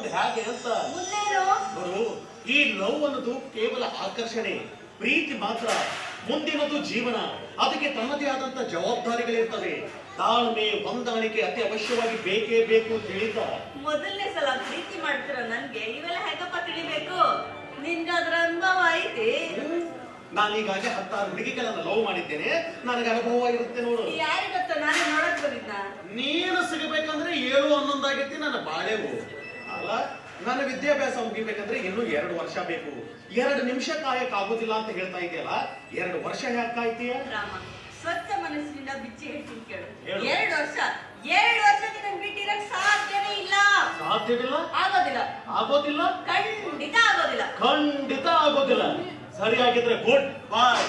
ಮುಂದೆ ಹೇಗೆ ಅಂತ ಗುರು. ಈ ಲವ್ ಅನ್ನೋದು ಕೇವಲ ಆಕರ್ಷಣೆ, ಪ್ರೀತಿ ಮಾತ್ರ. ಮುಂದಿನದು ಜೀವನ. ಅದಕ್ಕೆ ತನ್ನದೇ ಆದಂತ ಜವಾಬ್ದಾರಿಗಳಿರ್ತವೆ. ತಾಳ್ಮೆ, ಹೊಂದಾಣಿಕೆ ಅತಿ ಅವಶ್ಯವಾಗಿ ಬೇಕೇ ಬೇಕು ಅಂತ ಹೇಳಿದ. ಮೊದಲನೇ ಸಲ ಪ್ರೀತಿ ಮಾಡ್ತಿರೋ ನನ್ಗೆ ಇವೆಲ್ಲ ಹೇಗಪ್ಪ ತಿಳಿಬೇಕು? ನಿನ್ಗೆ ಅದ್ರ ಅನುಭವ ಐತಿ? ನಾನೀಗಾಗಲೇ 16 ಹುಡುಗಿಗಳನ್ನ ಲವ್ ಮಾಡಿದ್ದೇನೆ. ನನಗೆ ಅನುಭವ ಇರುತ್ತೆ ನೋಡು. ಯಾರಿಗತ್ತ ನಾನು ನೋಡಕ್ ಬಂದಿದ್ದ? ನೀನು ಸಿಗಬೇಕಂದ್ರೆ 7 11 ಆಗೈತಿ ನನ್ನ ಬಾಳೆವು. ಅಲ್ಲ, ನನ್ನ ವಿದ್ಯಾಭ್ಯಾಸ ಮುಗಿಬೇಕಂದ್ರೆ ಇನ್ನೂ 2 ವರ್ಷ ಬೇಕು. 2 ನಿಮಿಷ ಕಾಯಕ್ ಆಗೋದಿಲ್ಲ ಅಂತ ಹೇಳ್ತಾ ಇದೆಯಲ್ಲ, 2 ವರ್ಷ ಯಾಕೆ ಕಾಯ್ತೀಯ? ರಾಮ, ಸ್ವಚ್ಛ ಮನಸ್ಸಿನಿಂದ ಬಿಚ್ಚಿ ಹೇಳ್ತೀನಿ ಕೇಳು. 2 ವರ್ಷ 2 ವರ್ಷಕ್ಕೆ ನನ್ ಬಿಟ್ಟಿರಕ್ ಸಾಧ್ಯನೇ ಇಲ್ಲ. ಸಾಧ್ಯವಿಲ್ಲ? ಆಗೋದಿಲ್ಲ. ಆಗೋದಿಲ್ಲ? ಖಂಡಿತ ಆಗೋದಿಲ್ಲ. ಖಂಡಿತ ಆಗೋದಿಲ್ಲ. ಸರಿಯಾಗಿದ್ರೆ ಗುಡ್ ಬಾಯ್.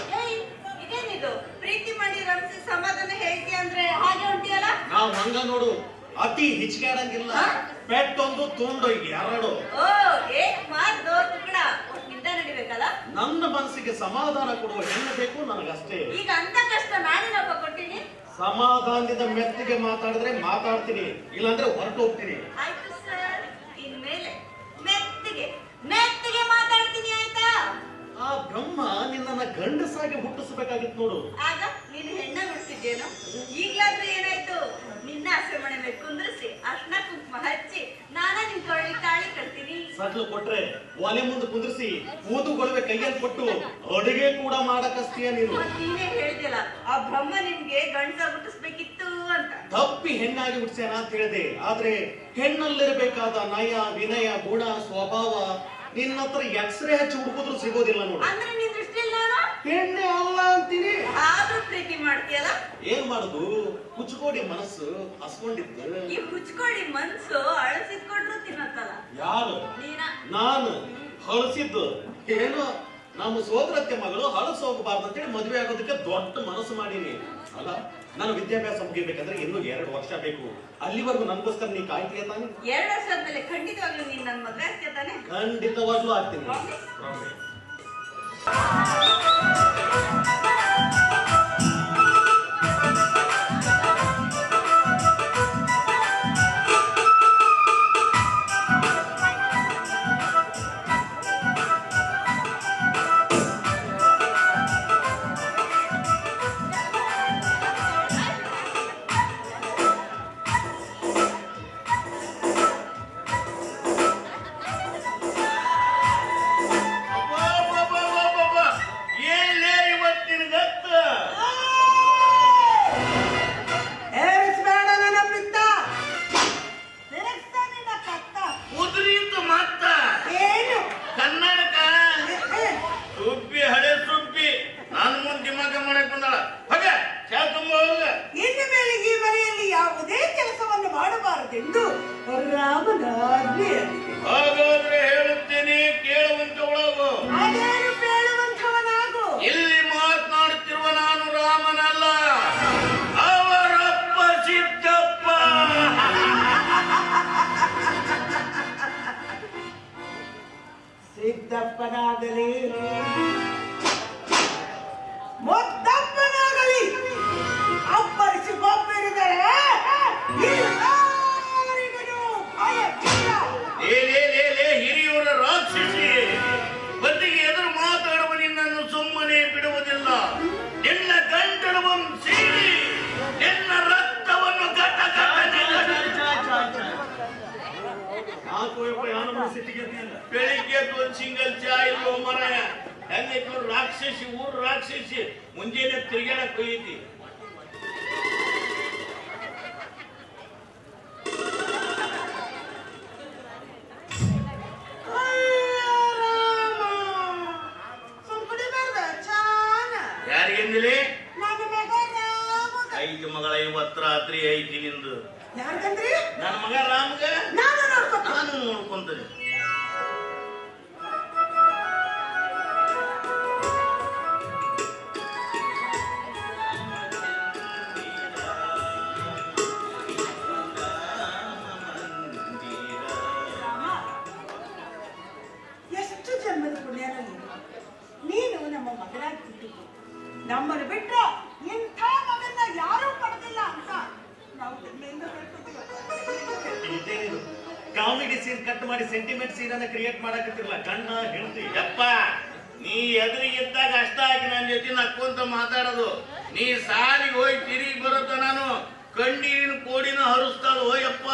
ಇದೇನಿದು? ಪ್ರೀತಿ ಮಾಡಿ ರಮಿಸಿ ಸಮಾಧಾನ ಹೇಳ್ತಿ ಅಂದ್ರೆ ಹಾಗೆ ಹೊಂಟಿಯಲ್ಲ? ನಾವ್ ಹಂಗ ನೋಡು, ಅತಿ ಹಿಚ್ಕಾಡಂಗಿಲ್ಲ. ಪೆಟ್ಟೊಂದು ತುಂಡು 2. ಓ, ಏಕ್ ಮಾತ್ ದೋ ಟುಕಡ. ನಿಂದ ನಡಿಬೇಕಲ್ಲ? ನನ್ನ ಮನಸ್ಸಿಗೆ ಸಮಾಧಾನ ಕೊಡುವ ಹೆಣ್ಣು ಬೇಕು ನನಗಷ್ಟೇ. ಈಗ ಅಂತ ಕಷ್ಟ ನಾನೇನಪ್ಪ ಕೊಟ್ಟಿನಿ? ಸಮಾಧಾನದಿಂದ ಮೆತ್ತಿಗೆ ಮಾತಾಡಿದ್ರೆ ಮಾತಾಡ್ತೀನಿ, ಇಲ್ಲಾಂದ್ರೆ ಹೊರಟು ಹೋಗ್ತೀನಿ. ಆಯ್ತು ಸರ್, ಇನ್ಮೇಲೆ ಮೆತ್ತಿಗೆ ಮೆತ್ತಿಗೆ ಮಾತಾಡ್ತೀನಿ, ಆಯ್ತಾ? ಆ ಬ್ರಹ್ಮ ನಿನ್ನನ್ನ ಗಂಡಸಾಗಿ ಹುಟ್ಟಿಸಬೇಕಾಗಿತ್ತು ನೋಡು. ಆಗ ನೀನು ಹೆಣ್ಣ ಹುಟ್ಟಿದ್ದೇನು? ಈಗ್ಲಾದ್ರೂ ಏನಾಯ್ತು? ನಿನ್ನ ಆಸೆ ಮನೆ ಮೇಲೆ ಕುಂದ್ರಿಸಿ ಅರ್ಶನ ಕುಂಕುಮ ಹಚ್ಚಿ ನಾನ ನಿನ್ ಕೊಳ್ಳಿ ತಾಳಿ ಕಟ್ತೀನಿ. ಸಟ್ಲು ಕೊಟ್ರೆ ಒಲೆ ಮುಂದೆ ಕುಂದ್ರಿಸಿ ಊದುಗೊಳ್ವೆ ಕೈಯಲ್ಲಿ ಕೊಟ್ಟು ಅಡುಗೆ ಕೂಡ ಮಾಡಕಸ್ತೀಯ ನೀನು. ನೀನೇ ಹೇಳ್ದಿಲ್ಲ ಆ ಬ್ರಹ್ಮ ನಿನ್ಗೆ ಗಂಡಸ ಹುಟ್ಟಿಸ್ಬೇಕಿತ್ತು ಅಂತ. ತಪ್ಪಿ ಹೆಣ್ಣಾಗಿ ಹುಟ್ಟಿಸ್ಯಾನ ಅಂತ ಹೇಳಿದೆ. ಆದ್ರೆ ಹೆಣ್ಣಲ್ಲಿರಬೇಕಾದ ನಯ, ವಿನಯ, ಗುಣ, ಸ್ವಭಾವ ನಿನ್ನ ಹತ್ರ ಎಕ್ಸ್ರೇ ಹಚ್ಚಿ ಹುಡುಕಿದ್ರು ಸಿಗೋದಿಲ್ಲ ನೋಡು. ಅಂದ್ರೆ ನಿನ್ ದೃಷ್ಟಿಯಲ್ಲಿ ನಾನು ಹೆಣ್ಣೆ ಅಲ್ಲ ಅಂತೀನಿ. ಆದ್ರೂ ಪ್ರೀತಿ ಮಾಡ್ತೀಯಲ್ಲ? ಏನ್ ಮಾಡುದು, ಕುಚ್ಕೋಡಿ ಮನಸ್ಸು ಹಸ್ಕೊಂಡಿದ್ದು. ಈ ಕುಚ್ಕೋಡಿ ಮನ್ಸು ಅಳಸಿದ್ಕೊಂಡ್ರು ತಿನ್ನತ್ತಲ್ಲ. ಯಾರು? ನಾನು ಹಳಸಿದ್ದು ಏನು? ನಮ್ಮ ಸೋದರತ್ತೆ ಮಗಳು ಹಳಸು ಹೋಗಬಾರ್ದು ಅಂತೇಳಿ ಮದುವೆ ಆಗೋದಕ್ಕೆ ದೊಡ್ಡ ಮನಸ್ಸು ಮಾಡೀನಿ. ಅಲ್ಲ, ನಾನು ವಿದ್ಯಾಭ್ಯಾಸ ಮುಗಿಬೇಕಂದ್ರೆ ಇನ್ನೂ 2 ವರ್ಷ ಬೇಕು. ಅಲ್ಲಿವರೆಗೂ ನನಗೋಸ್ಕರ ನೀ ಕಾಯ್ತೀಯ ತಾನೆ? 2 ವರ್ಷದ ಮೇಲೆ ಖಂಡಿತವಾಗ್ಲೂ ನೀನ್ ನನ್ ಮದ್ವೆ ಆಗ್ತೀಯ ತಾನೆ? ಖಂಡಿತವಾಗ್ಲೂ ಆಗ್ತೀನಿ. ಹಾಗಾದ್ರೆ ಹೇಳುತ್ತೇನೆ, ಕೇಳುವಂತವಳಾಗು. ಇಲ್ಲಿ ಮಾತನಾಡುತ್ತಿರುವ ನಾನು ರಾಮನಲ್ಲ, ಅವರಪ್ಪ ಸಿದ್ದಪ್ಪ. ಸಿದ್ದಪ್ಪನಾಗಲಿ ಮುದ್ದಪ್ಪನಾಗಲಿ ಅಪ್ಪರಿಸಿ ಗೊಬ್ಬರಿದರೆ ಹಿರಿಯವರ ರಾಕ್ಷಸಿ ಬದಿಗೆ ಎದುರು ಮಾತಾಡುವ ನಿನ್ನನ್ನು ಸುಮ್ಮನೆ ಬಿಡುವುದಿಲ್ಲ. ನಿನ್ನ ಗಂಟಲವನ್ನು ಸೀಳಿ ನಿನ್ನ ರಕ್ತವನ್ನು ಬೆಳಿಗ್ಗೆ ಒಂದು ಸಿಂಗಲ್ ಚಾ ಇಲ್ಲೋ ಮರಾಯ. ಹೆಂಗೈತಿ ರಾಕ್ಷಸಿ, ಊರು ರಾಕ್ಷಸಿ. ಮುಂಜಾನೆ ತಿರುಗಾಡಕ್ ಹೋಗೈತಿ. ಯಾರಿಗೆಂದಿಲಿ? 5 ಮಗಳ 50 ರಾತ್ರಿ ಐತಿ ನಿಂದು. ನನ್ನ ಮಗ ರಾಮ್ಗ ನಾನು ನೋಡ್ಕೊಂತೀನಿ. ಎಷ್ಟು ಜನ್ಮದ ಪುಣ್ಯನಲ್ಲಿ ನೀನು ನಮ್ಮ ಮಗನಾಗಿ ಹುಟ್ಟಿದ್ದು. ನಮ್ಮನ್ನು ಬಿಟ್ಟ ಇಂಥ ಮಗನ್ನ ಯಾರೂ ಪಡೆದಿಲ್ಲ ಅಂತ ನಾವು ಹೆಮ್ಮೆಯಿಂದ ಹೇಳ್ಕೊತೀವಿ. ಕಾಮಿಡಿ ಸೀನ್ ಕಟ್ ಮಾಡಿ ಸೆಂಟಿಮೆಂಟ್ ಸೀನ್ ಅನ್ನ ಕ್ರಿಯೇಟ್ ಮಾಡಕತ್ತಿರಲ್ಲ ಗಂಡ ಹೆಂಡತಿ. ಯಪ್ಪ ನೀ ಎದುರಿಗಿದ್ದಾಗ ಅಷ್ಟ ಆಗಿ ನನ್ನ ಜೊತೆ ನಕ್ಕೊಂತ ಮಾತಾಡೋದು. ನೀ ಸಾಲಿಗೆ ಹೋಗಿ ತಿರುಗಿ ಬರುತ್ತ ನಾನು ಕಣ್ಣೀರಿನ ಕೋಡಿನ ಹರಿಸ್ತಾಳು. ಯಪ್ಪ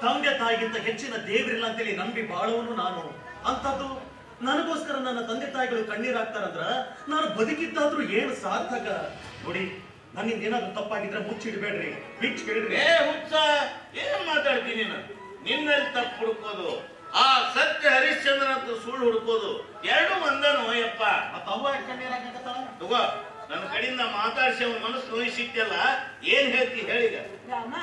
ತಂದೆ ತಾಯಿಗಿಂತ ಹೆಚ್ಚಿನ ದೇವರಿಲ್ಲ ಅಂತೇಳಿ ನಂಬಿ ಬಾಳುವನು ನಾನು. ಅಂತದ್ದು ನನಗೋಸ್ಕರ ನನ್ನ ತಂದೆ ತಾಯಿಗಳು ಕಣ್ಣೀರಾಗ್ತಾರಂದ್ರ ನಾನು ಬದುಕಿದ್ದಾದ್ರೂ ಏನು ಸಾರ್ಥಕ. ನೋಡಿ, ನನ್ನಿಂದ ಏನಾದ್ರು ತಪ್ಪಾಗಿದ್ರೆ ಮುಚ್ಚಿಡ್ಬೇಡ್ರಿ, ಬಿಚ್ಚಿ ಕೇಳಿದ್ರಿ. ಏ ಹುಚ್ಚ, ಏನ್ ಮಾತಾಡ್ತೀನಿ ನೀನು? ನಿನ್ನಲ್ಲಿ ತಪ್ಪು ಹುಡುಕೋದು, ಆ ಸತ್ಯ ಹರಿಶ್ಚಂದ್ರ ಅಂತ ಸುಳ್ಳು ಹುಡುಕೋದು ಎರಡು ಒಂದನು. ಯಪ್ಪ ಮತ್ತ ಅವ್ವ ಕಣ್ಣೀರಾಗತ್ತಾಳ. ತಗೋ, ನನ್ನ ಕಡೆಯಿಂದ ಮಾತಾಡ್ಸಿ ಅವನ ಮನಸ್ಸು ನೋಯಿಸಿತ್ತಲ್ಲ, ಏನ್ ಹೇಳ್ತಿ ಹೇಳಿಗ? ರಾಮ,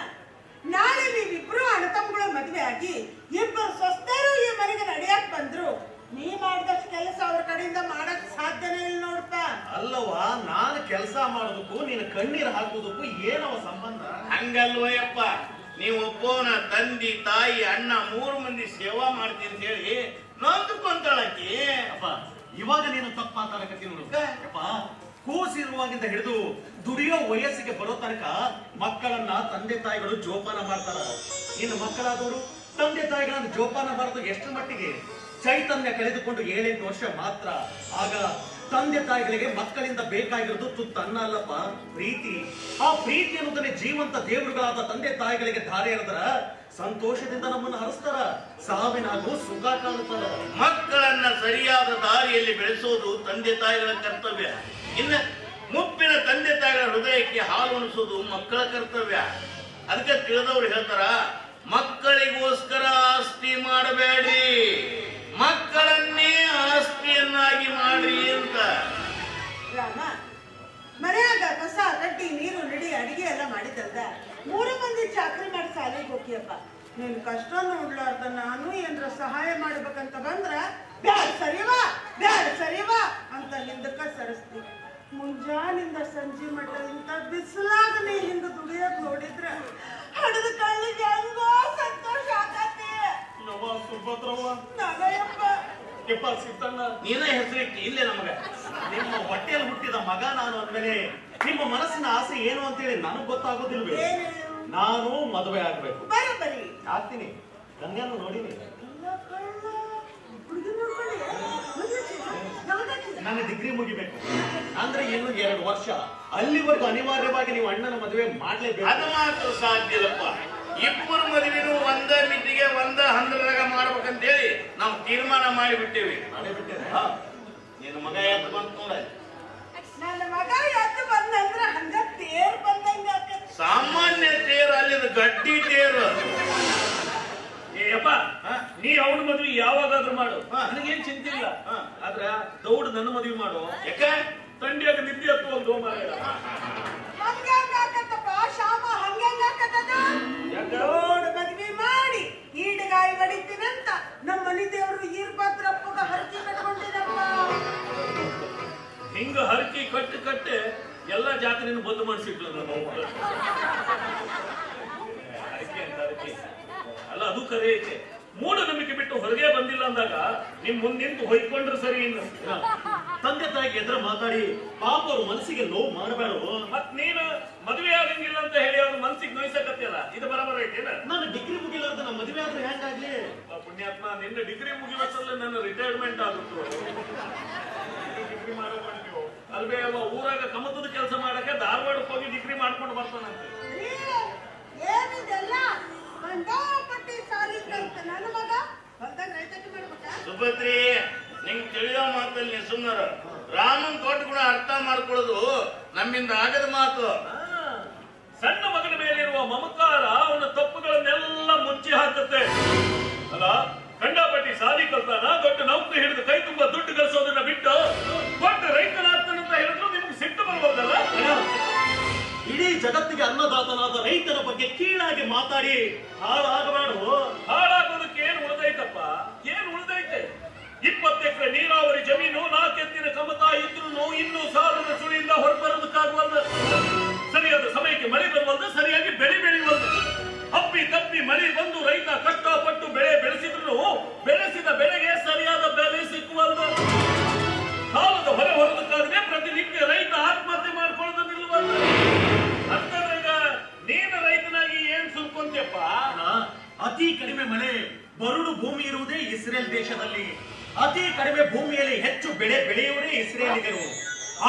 ನಾಳೆ ನೀವಿಬ್ರು ಅಣ್ಣತಮ್ಮಗಳ ಮದ್ವೆ ಆಗಿ ಇಬ್ಬರು ಸ್ವಸ್ಥರು ಈ ಮನೆಗೆ ನಡೆಯಕ್ ಬಂದ್ರು. ನೀ ಮಾಡಿದಷ್ಟು ಕೆಲಸ ಅವ್ರ ಕಡೆಯಿಂದ ಮಾಡಕ್ ಸಾಧ್ಯನೇ ಇಲ್ಲ ನೋಡ್ಪ. ಅಲ್ಲವಾ, ನಾನು ಕೆಲಸ ಮಾಡೋದಕ್ಕೂ ನೀನು ಕಣ್ಣೀರು ಹಾಕೋದಕ್ಕೂ ಏನವ ಸಂಬಂಧ? ಹಂಗಲ್ವಯ್ಯಪ್ಪ, ನೀವು ಒಪ್ಪೋನ ತಂದಿ ತಾಯಿ ಅಣ್ಣ 3 ಮಂದಿ ಸೇವಾ ಮಾಡ್ತೀನಿ ಅಂತ ಹೇಳಿ ನೊಂದ್ಕೊಂತಾಳಕಿ. ಅಪ್ಪ, ಇವಾಗ ನೀನು ತಪ್ಪು ಮಾತಾಡಕತ್ತಿ ನೋಡು. ಅಪ್ಪ, ಕೂಸಿರುವಾಗಿಂದ ಹಿಡಿದು ದುಡಿಯೋ ವಯಸ್ಸಿಗೆ ಬರೋ ತನಕ ಮಕ್ಕಳನ್ನ ತಂದೆ ತಾಯಿಗಳು ಜೋಪಾನ ಮಾಡ್ತಾರ. ಇನ್ನು ಮಕ್ಕಳಾದವರು ತಂದೆ ತಾಯಿಗಳನ್ನ ಜೋಪಾನ ಮಾಡೋದು ಎಷ್ಟು ಮಟ್ಟಿಗೆ? ಚೈತನ್ಯ ಕಳೆದುಕೊಂಡು 7-8 ವರ್ಷ ಮಾತ್ರ. ಆಗ ತಂದೆ ತಾಯಿಗಳಿಗೆ ಮಕ್ಕಳಿಂದ ಬೇಕಾಗಿರೋದು ತುತ್ತ ಅನ್ನ ಅಲ್ಲಪ್ಪ, ಪ್ರೀತಿ. ಆ ಪ್ರೀತಿ ಅನ್ನೋದನ್ನೇ ಜೀವಂತ ದೇವರುಗಳಾದ ತಂದೆ ತಾಯಿಗಳಿಗೆ ಧಾರೆ ಎರೆದ್ರ ಸಂತೋಷದಿಂದ ನಮ್ಮನ್ನು ಹರಿಸ್ತಾರ, ಸಾವಿನಾಗೂ ಸುಖ ಕಾಣುತ್ತಾರ. ಮಕ್ಕಳನ್ನ ಸರಿಯಾದ ದಾರಿಯಲ್ಲಿ ಬೆಳೆಸೋದು ತಂದೆ ತಾಯಿಗಳ ಕರ್ತವ್ಯ. ಇನ್ನು ಮುಪ್ಪಿನ ತಂದೆ ತಾಯಿಗಳ ಹೃದಯಕ್ಕೆ ಹಾಲು ಉಣಿಸೋದು ಮಕ್ಕಳ ಕರ್ತವ್ಯ. ಅದಕ್ಕೆ ತಿಳಿದವ್ರು ಹೇಳ್ತಾರ, ಮಕ್ಕಳಿಗೋಸ್ಕರ ಆಸ್ತಿ ಮಾಡಬೇಡ್ರಿ, ಮಕ್ಕಳನ್ನೇ ಆಸ್ತಿಯನ್ನಾಗಿ ಮಾಡ್ರಿ ಅಂತ. ರಾಮ, ಮನೆಯಾಗ ಕಸ ಕಡ್ಡಿ ನೀರು ನಡಿ ಅಡಿಗೆ ಎಲ್ಲ ಮಾಡಿದ್ದಲ್ದ 3 ಮಂದಿ ಚಾಕ್ರಿ ಮಾಡಿ ಸಾಲಿಗೆ ಹೋಗಿಯಪ್ಪ. ನಿನ್ ಕಷ್ಟ ನೋಡ್ಲಾರ್ದ ನಾನು ಏನ್ರ ಸಹಾಯ ಮಾಡ್ಬೇಕಂತ ಬಂದ್ರ ಬ್ಯಾಡ್ ಸರಿವಾ ಅಂತ ಹಿಂದಕ್ಕ ಸರಿಸ್ತಿ. ಮುಂಜಾನಿಂದ ಸಂಜೆ ಮಟ್ಟ ಇಂತ ಬಿಸಿಲಾಗ ನೀ ಹಿಂದ ದುಡಿಯೋದ್ ನೋಡಿದ್ರ ಹಡದ ಕಳ್ಳಿಗೆ ಹೆಂಗೋ ಸಂತೋಷ ಆಗತ್ತೆ. ಸುಭದ್ರವ್ವ, ನಾನಯ್ಯಪ್ಪ ಸಿದ್ದಣ್ಣ, ನೀನೇ ಹೆಸರಿಟ್ಟು ಇಲ್ಲೇ ನಮಗ. ನಿಮ್ಮ ಹೊಟ್ಟೆಯಲ್ಲಿ ಹುಟ್ಟಿದ ಮಗ ನಾನು ಅಂದ್ಮೇಲೆ ನಿಮ್ಮ ಮನಸ್ಸಿನ ಆಸೆ ಏನು ಅಂತೇಳಿ ನನಗ್ ಗೊತ್ತಾಗೋದಿಲ್ವೇ? ಏನು? ನಾನು ಮದುವೆ ಆಗ್ಬೇಕು. ಬರೋಬ್ಬರಿ ಆಗ್ತೀನಿ. ಗಂಗನ್ನು ನೋಡಿನಿ. ನನ್ನ ಡಿಗ್ರಿ ಮುಗಿಬೇಕು ಅಂದ್ರೆ ಇನ್ನು 2 ವರ್ಷ. ಅಲ್ಲಿವರೆಗೂ ಅನಿವಾರ್ಯವಾಗಿ ನೀವು ಅಣ್ಣನ ಮದುವೆ ಮಾಡ್ಲೇಬೇಕು. ಅದು ಮಾತ್ರ ಸಾಧ್ಯ ಇಲ್ಲಪ್ಪ. ಇಬ್ಬರು ಮದುವೆನೂ ಒಂದ ಮಿತಿಗೆ ಒಂದ ಹಂದ್ರದಾಗ ಮಾಡ್ಬೇಕಂತೇಳಿ ನಾವು ತೀರ್ಮಾನ ಮಾಡಿಬಿಟ್ಟೇವಿ. ನಿನ್ನ ಮಗ ಎದ್ದು ಬಂತ ನೋಡ. ನನ್ನ ಮಗ ಎದ್ದು ಬಂದಂದ್ರ ಹಂಗ ತೇರ್ ಬಂದಂಗ ಸಾಮಾನ್ಯ ತೇರು ಅಲ್ಲಿದ ಗಡ್ಡಿ ತೇರು. ಏಪ್ಪ, ನೀ ಅವನ ಮದ್ವೆ ಯಾವಾಗಾದ್ರೂ ಮಾಡು, ನನಗೇನ್ ಚಿಂತೆ ಇಲ್ಲ. ಆದ್ರ ದೌಡ್ ನನ್ನ ಮದ್ವೆ ಮಾಡು. ಯಾಕೆ? ತಂಡಿಯಾಗ ನಿದ್ದೆ ಹತ್ತುವಲ್ದು ಮಾರಾಯ. ಹಂಗಂಗಾಕತ್ತಪ್ಪ ಶಾಮ, ಹಂಗಂಗಾಕತ್ತದ. ದೊಡ್ಡ ಮದ್ವಿ ಮಾಡಿ ಈಡಗಾಯಿ ಬಡಿತೀನಂತ ನಮ್ಮ ಮನಿ ದೇವ್ರು ಈರ್ಭದ್ರಪ್ಪಗ ಹರಕೆ ಕಟ್ಕೊಂಡಿದಪ್ಪ. ಹಿಂಗ ಹರಕಿ ಕಟ್ಟೆ ಎಲ್ಲಾ ಜಾತ್ರೆಯನ್ನು ಬಂದ್ ಮಾಡಿಸಿಟ್ಲು ನಮ್ಮ ಹರಕೆ. ಅಲ್ಲ, ಅದು ಕರೆ ಐತೆ. ಮೂಢನಂಬಿಕೆ ಬಿಟ್ಟು ಹೊರಗೆ ಬಂದಿಲ್ಲ ಅಂದಾಗ ನಿಮ್ ಮುಂದಿಂತು ಹೊಯ್ಕೊಂಡ್ರೆ ಸರಿ. ಇನ್ನು ತಂದೆ ತಾಯಿಗೆ ಎದುರು ಮಾತಾಡಿ ಪಾಪ ಅವ್ರ ಮನಸ್ಸಿಗೆ ನೋವು ಮಾಡಬೇಡ. ಮತ್ ನೀನು ಮದುವೆ ಆಗಂಗಿಲ್ಲ ಅಂತ ಹೇಳಿ ಅವ್ರ ಮನ್ಸಿಗೆ ನೋಯ್ಸಕತ್ತಿಯಲ್ಲ, ಇದು ಬರಬರ ಐತೇನ? ನಾನು ಡಿಗ್ರಿ ಮುಗಿಲಾರ್ದ ನಮ್ಮ ಮದುವೆ ಆದ್ರೆ ಹೆಂಗಾಗ್ಲಿ? ಪುಣ್ಯಾತ್ಮ, ನಿನ್ನ ಡಿಗ್ರಿ ಮುಗಿವತ್ತಲ್ಲ ನನ್ನ ರಿಟೈರ್ಮೆಂಟ್ ಆಗುತ್ತೆ. ಡಿಗ್ರಿ ಮಾಡೋ ಮಾಡ್ತೀವೋ ಅಲ್ವೇ? ಅವ ಊರಾಗ ಕಮತದ ಕೆಲಸ ಮಾಡಕ್ಕೆ ಧಾರವಾಡಕ್ಕೆ ಹೋಗಿ ಡಿಗ್ರಿ ಮಾಡ್ಕೊಂಡು ಬರ್ತಾನಂತೆ. ಏನಿದೆಲ್ಲ ಕಂಡಾಪಟ್ಟಿ ಸಾಲಿ ಕಲ್ತ ನನ್ನ ಮಗ ಹೊಲ್ದಾಗ ರೈತಕ್ಕೆ ಮಾಡ್ಬೇಕಾ? ಸುಭದ್ರಿ, ನಿಂಗೆ ತಿಳಿದ ಮಾತಲ್ಲಿ ಸುಮ್ಮರ. ರಾಮನ್ ಕೊಟ್ಟ ಗುಣ ಅರ್ಥ ಮಾಡ್ಕೊಳ್ಳೋದು ನಮ್ಮಿಂದ ಆಗದ ಮಾತು. ಸಣ್ಣ ಮಗನ ಮೇಲಿರುವ ಮಮಕಾರ ಅವನ ತಪ್ಪುಗಳನ್ನೆಲ್ಲ ಮುಚ್ಚಿ ಹಾಕುತ್ತೆ. ಅಲ್ಲ, ಕಂಡಾಪಟ್ಟಿ ಸಾಲಿ ಕಲ್ತಾನ, ದೊಡ್ಡ ನೌಕರಿ ಹಿಡಿದು ಕೈ ತುಂಬಾ ದುಡ್ಡು ಗಳಿಸೋದನ್ನ ಬಿಟ್ಟು ದೊಡ್ಡ ರೈತನಾಗ್ತಾನಂತ ಹೇಳಿದ್ರು ನಿಮ್ಗೆ ಸಿಟ್ಟು ಬರ್ಬೋದಲ್ಲ? ಇಡೀ ಜಗತ್ತಿಗೆ ಅನ್ನದಾತನಾದ ರೈತರ ಬಗ್ಗೆ ಕೀಳಾಗಿ ಮಾತಾಡಿ ಹಾಳಾಗಬೇಡ. ಹಾಳಾಗೋದಕ್ಕೆ ಏನ್ ಉಳಿದೈತಪ್ಪ? ಏನ್ ಉಳಿದೈತೆ? 20 ಎಕರೆ ನೀರಾವರಿ ಜಮೀನು, 4 ಎತ್ತಿನ ಕಮತ ಇದ್ರು ಇನ್ನೂ ಸಾಲದ ಸುಳಿಯಿಂದ ಹೊರಬರೋದಕ್ಕಾಗುವಲ್ಲ. ಸರಿಯಾದ ಸಮಯಕ್ಕೆ ಮಳೆ ಬರುವಲ್ದು, ಸರಿಯಾಗಿ ಬೆಳೆ ಬೆಳೆಯುವಲ್ದು. ಅಪ್ಪಿ ತಪ್ಪಿ ಮಳೆ ಬಂದು ರೈತ ಕಷ್ಟಪಟ್ಟು ಬೆಳೆ ಬೆಳೆಸಿದ್ರು ಬೆಳೆಸಿದ ಬೆಳೆಗೆ ಸರಿಯಾದ ಬೆಲೆ ಸಿಕ್ಕುವಲ್ದು. ಸಾಲದ ಹೊರೆ ಹೊರದಕ್ಕಾಗದೆ ಪ್ರತಿನಿತ್ಯ ರೈತ ಆತ್ಮಹತ್ಯೆ ಮಾಡ್ಕೊಳ್ಳೋದು ನಿಲ್ಲುವಲ್ಲ. ಅಂತಂದ್ರೆ ನೀನು ರೈತನಾಗಿ ಏನ್ ಸುಲ್ಕೊಂತ್ಯಪ್ಪ? ಅತಿ ಕಡಿಮೆ ಭೂಮಿ ಇರುವುದೇ ಇಸ್ರೇಲ್ ದೇಶದಲ್ಲಿ. ಅತಿ ಕಡಿಮೆ ಭೂಮಿಯಲ್ಲಿ ಹೆಚ್ಚು ಬೆಳೆ ಬೆಳೆಯುವರೇ ಇಸ್ರೇಲಿಗರು.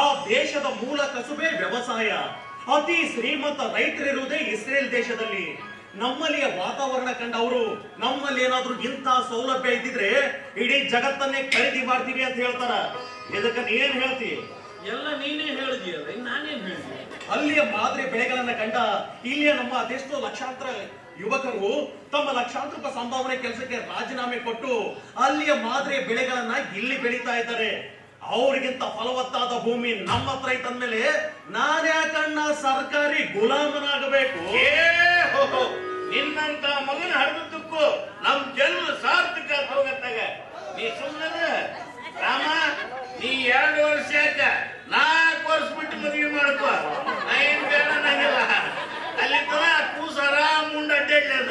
ಆ ದೇಶದ ಮೂಲ ಕಸುಬೆ ವ್ಯವಸಾಯ. ಅತಿ ಶ್ರೀಮಂತ ರೈತರಿರುವುದೇ ಇಸ್ರೇಲ್ ದೇಶದಲ್ಲಿ. ನಮ್ಮಲ್ಲಿಯ ವಾತಾವರಣ ಕಂಡವರು ನಮ್ಮಲ್ಲಿ ಏನಾದ್ರೂ ಇಂಥ ಸೌಲಭ್ಯ ಇದ್ದಿದ್ರೆ ಇಡೀ ಜಗತ್ತನ್ನೇ ಖರೀದಿ ಮಾಡ್ತೀವಿ ಅಂತ ಹೇಳ್ತಾರ. ಇದಕ್ಕೆ ನೀನ್ ಹೇಳ್ತಿ? ಎಲ್ಲ ನೀನೇ ಹೇಳಿದೀಯಲ್ಲ, ನಾನೇನ್ ಹೇಳಿದೆ? ಅಲ್ಲಿಯ ಮಾದರಿ ಬೆಳೆಗಳನ್ನ ಕಂಡ ಇಲ್ಲಿಯ ನಮ್ಮ ಅದೆಷ್ಟೋ ಲಕ್ಷಾಂತರ ಯುವಕರು ತಮ್ಮ ಲಕ್ಷಾಂತರ ರೂಪಾಯಿ ಸಂಭಾವನೆ ಕೆಲಸಕ್ಕೆ ರಾಜೀನಾಮೆ ಕೊಟ್ಟು ಅಲ್ಲಿಯ ಮಾದರಿ ಬೆಳೆಗಳನ್ನ ಇಲ್ಲಿ ಬೆಳೀತಾ ಇದ್ದಾರೆ. ಅವ್ರಿಗಿಂತ ಫಲವತ್ತಾದ ಭೂಮಿ ನಮ್ಮ ಹತ್ರ ಐತಂದ್ಮೇಲೆ ನಾನ್ಯಾಕಣ್ಣ ಸರ್ಕಾರಿ ಗುಲಾಮನಾಗಬೇಕು? ನಿನ್ನಂತ ಮಗನ ಹರಿದಕ್ಕೂ ನಮ್ ಜನ್ಮ ಸಾರ್ಥಕ ಹೋಗತ್ತಾಗ ನೀ ಸುಮ್ಮನೆ ರಾಮ, ನೀ 2 ವರ್ಷ ಯಾಕ 4 ವರ್ಷ ಬಿಟ್ಟು ಮದುವೆ ಮಾಡ್ಕೋ. ನಾ ಏನ್ ಬೇಡ ನಂಗಿಲ್ಲ. ಅಲ್ಲಿ ತರ ಕೂಸ ಆರಾಮ್ ಮುಂಡ ಅಡ್ಡಾಡ್ಲದ.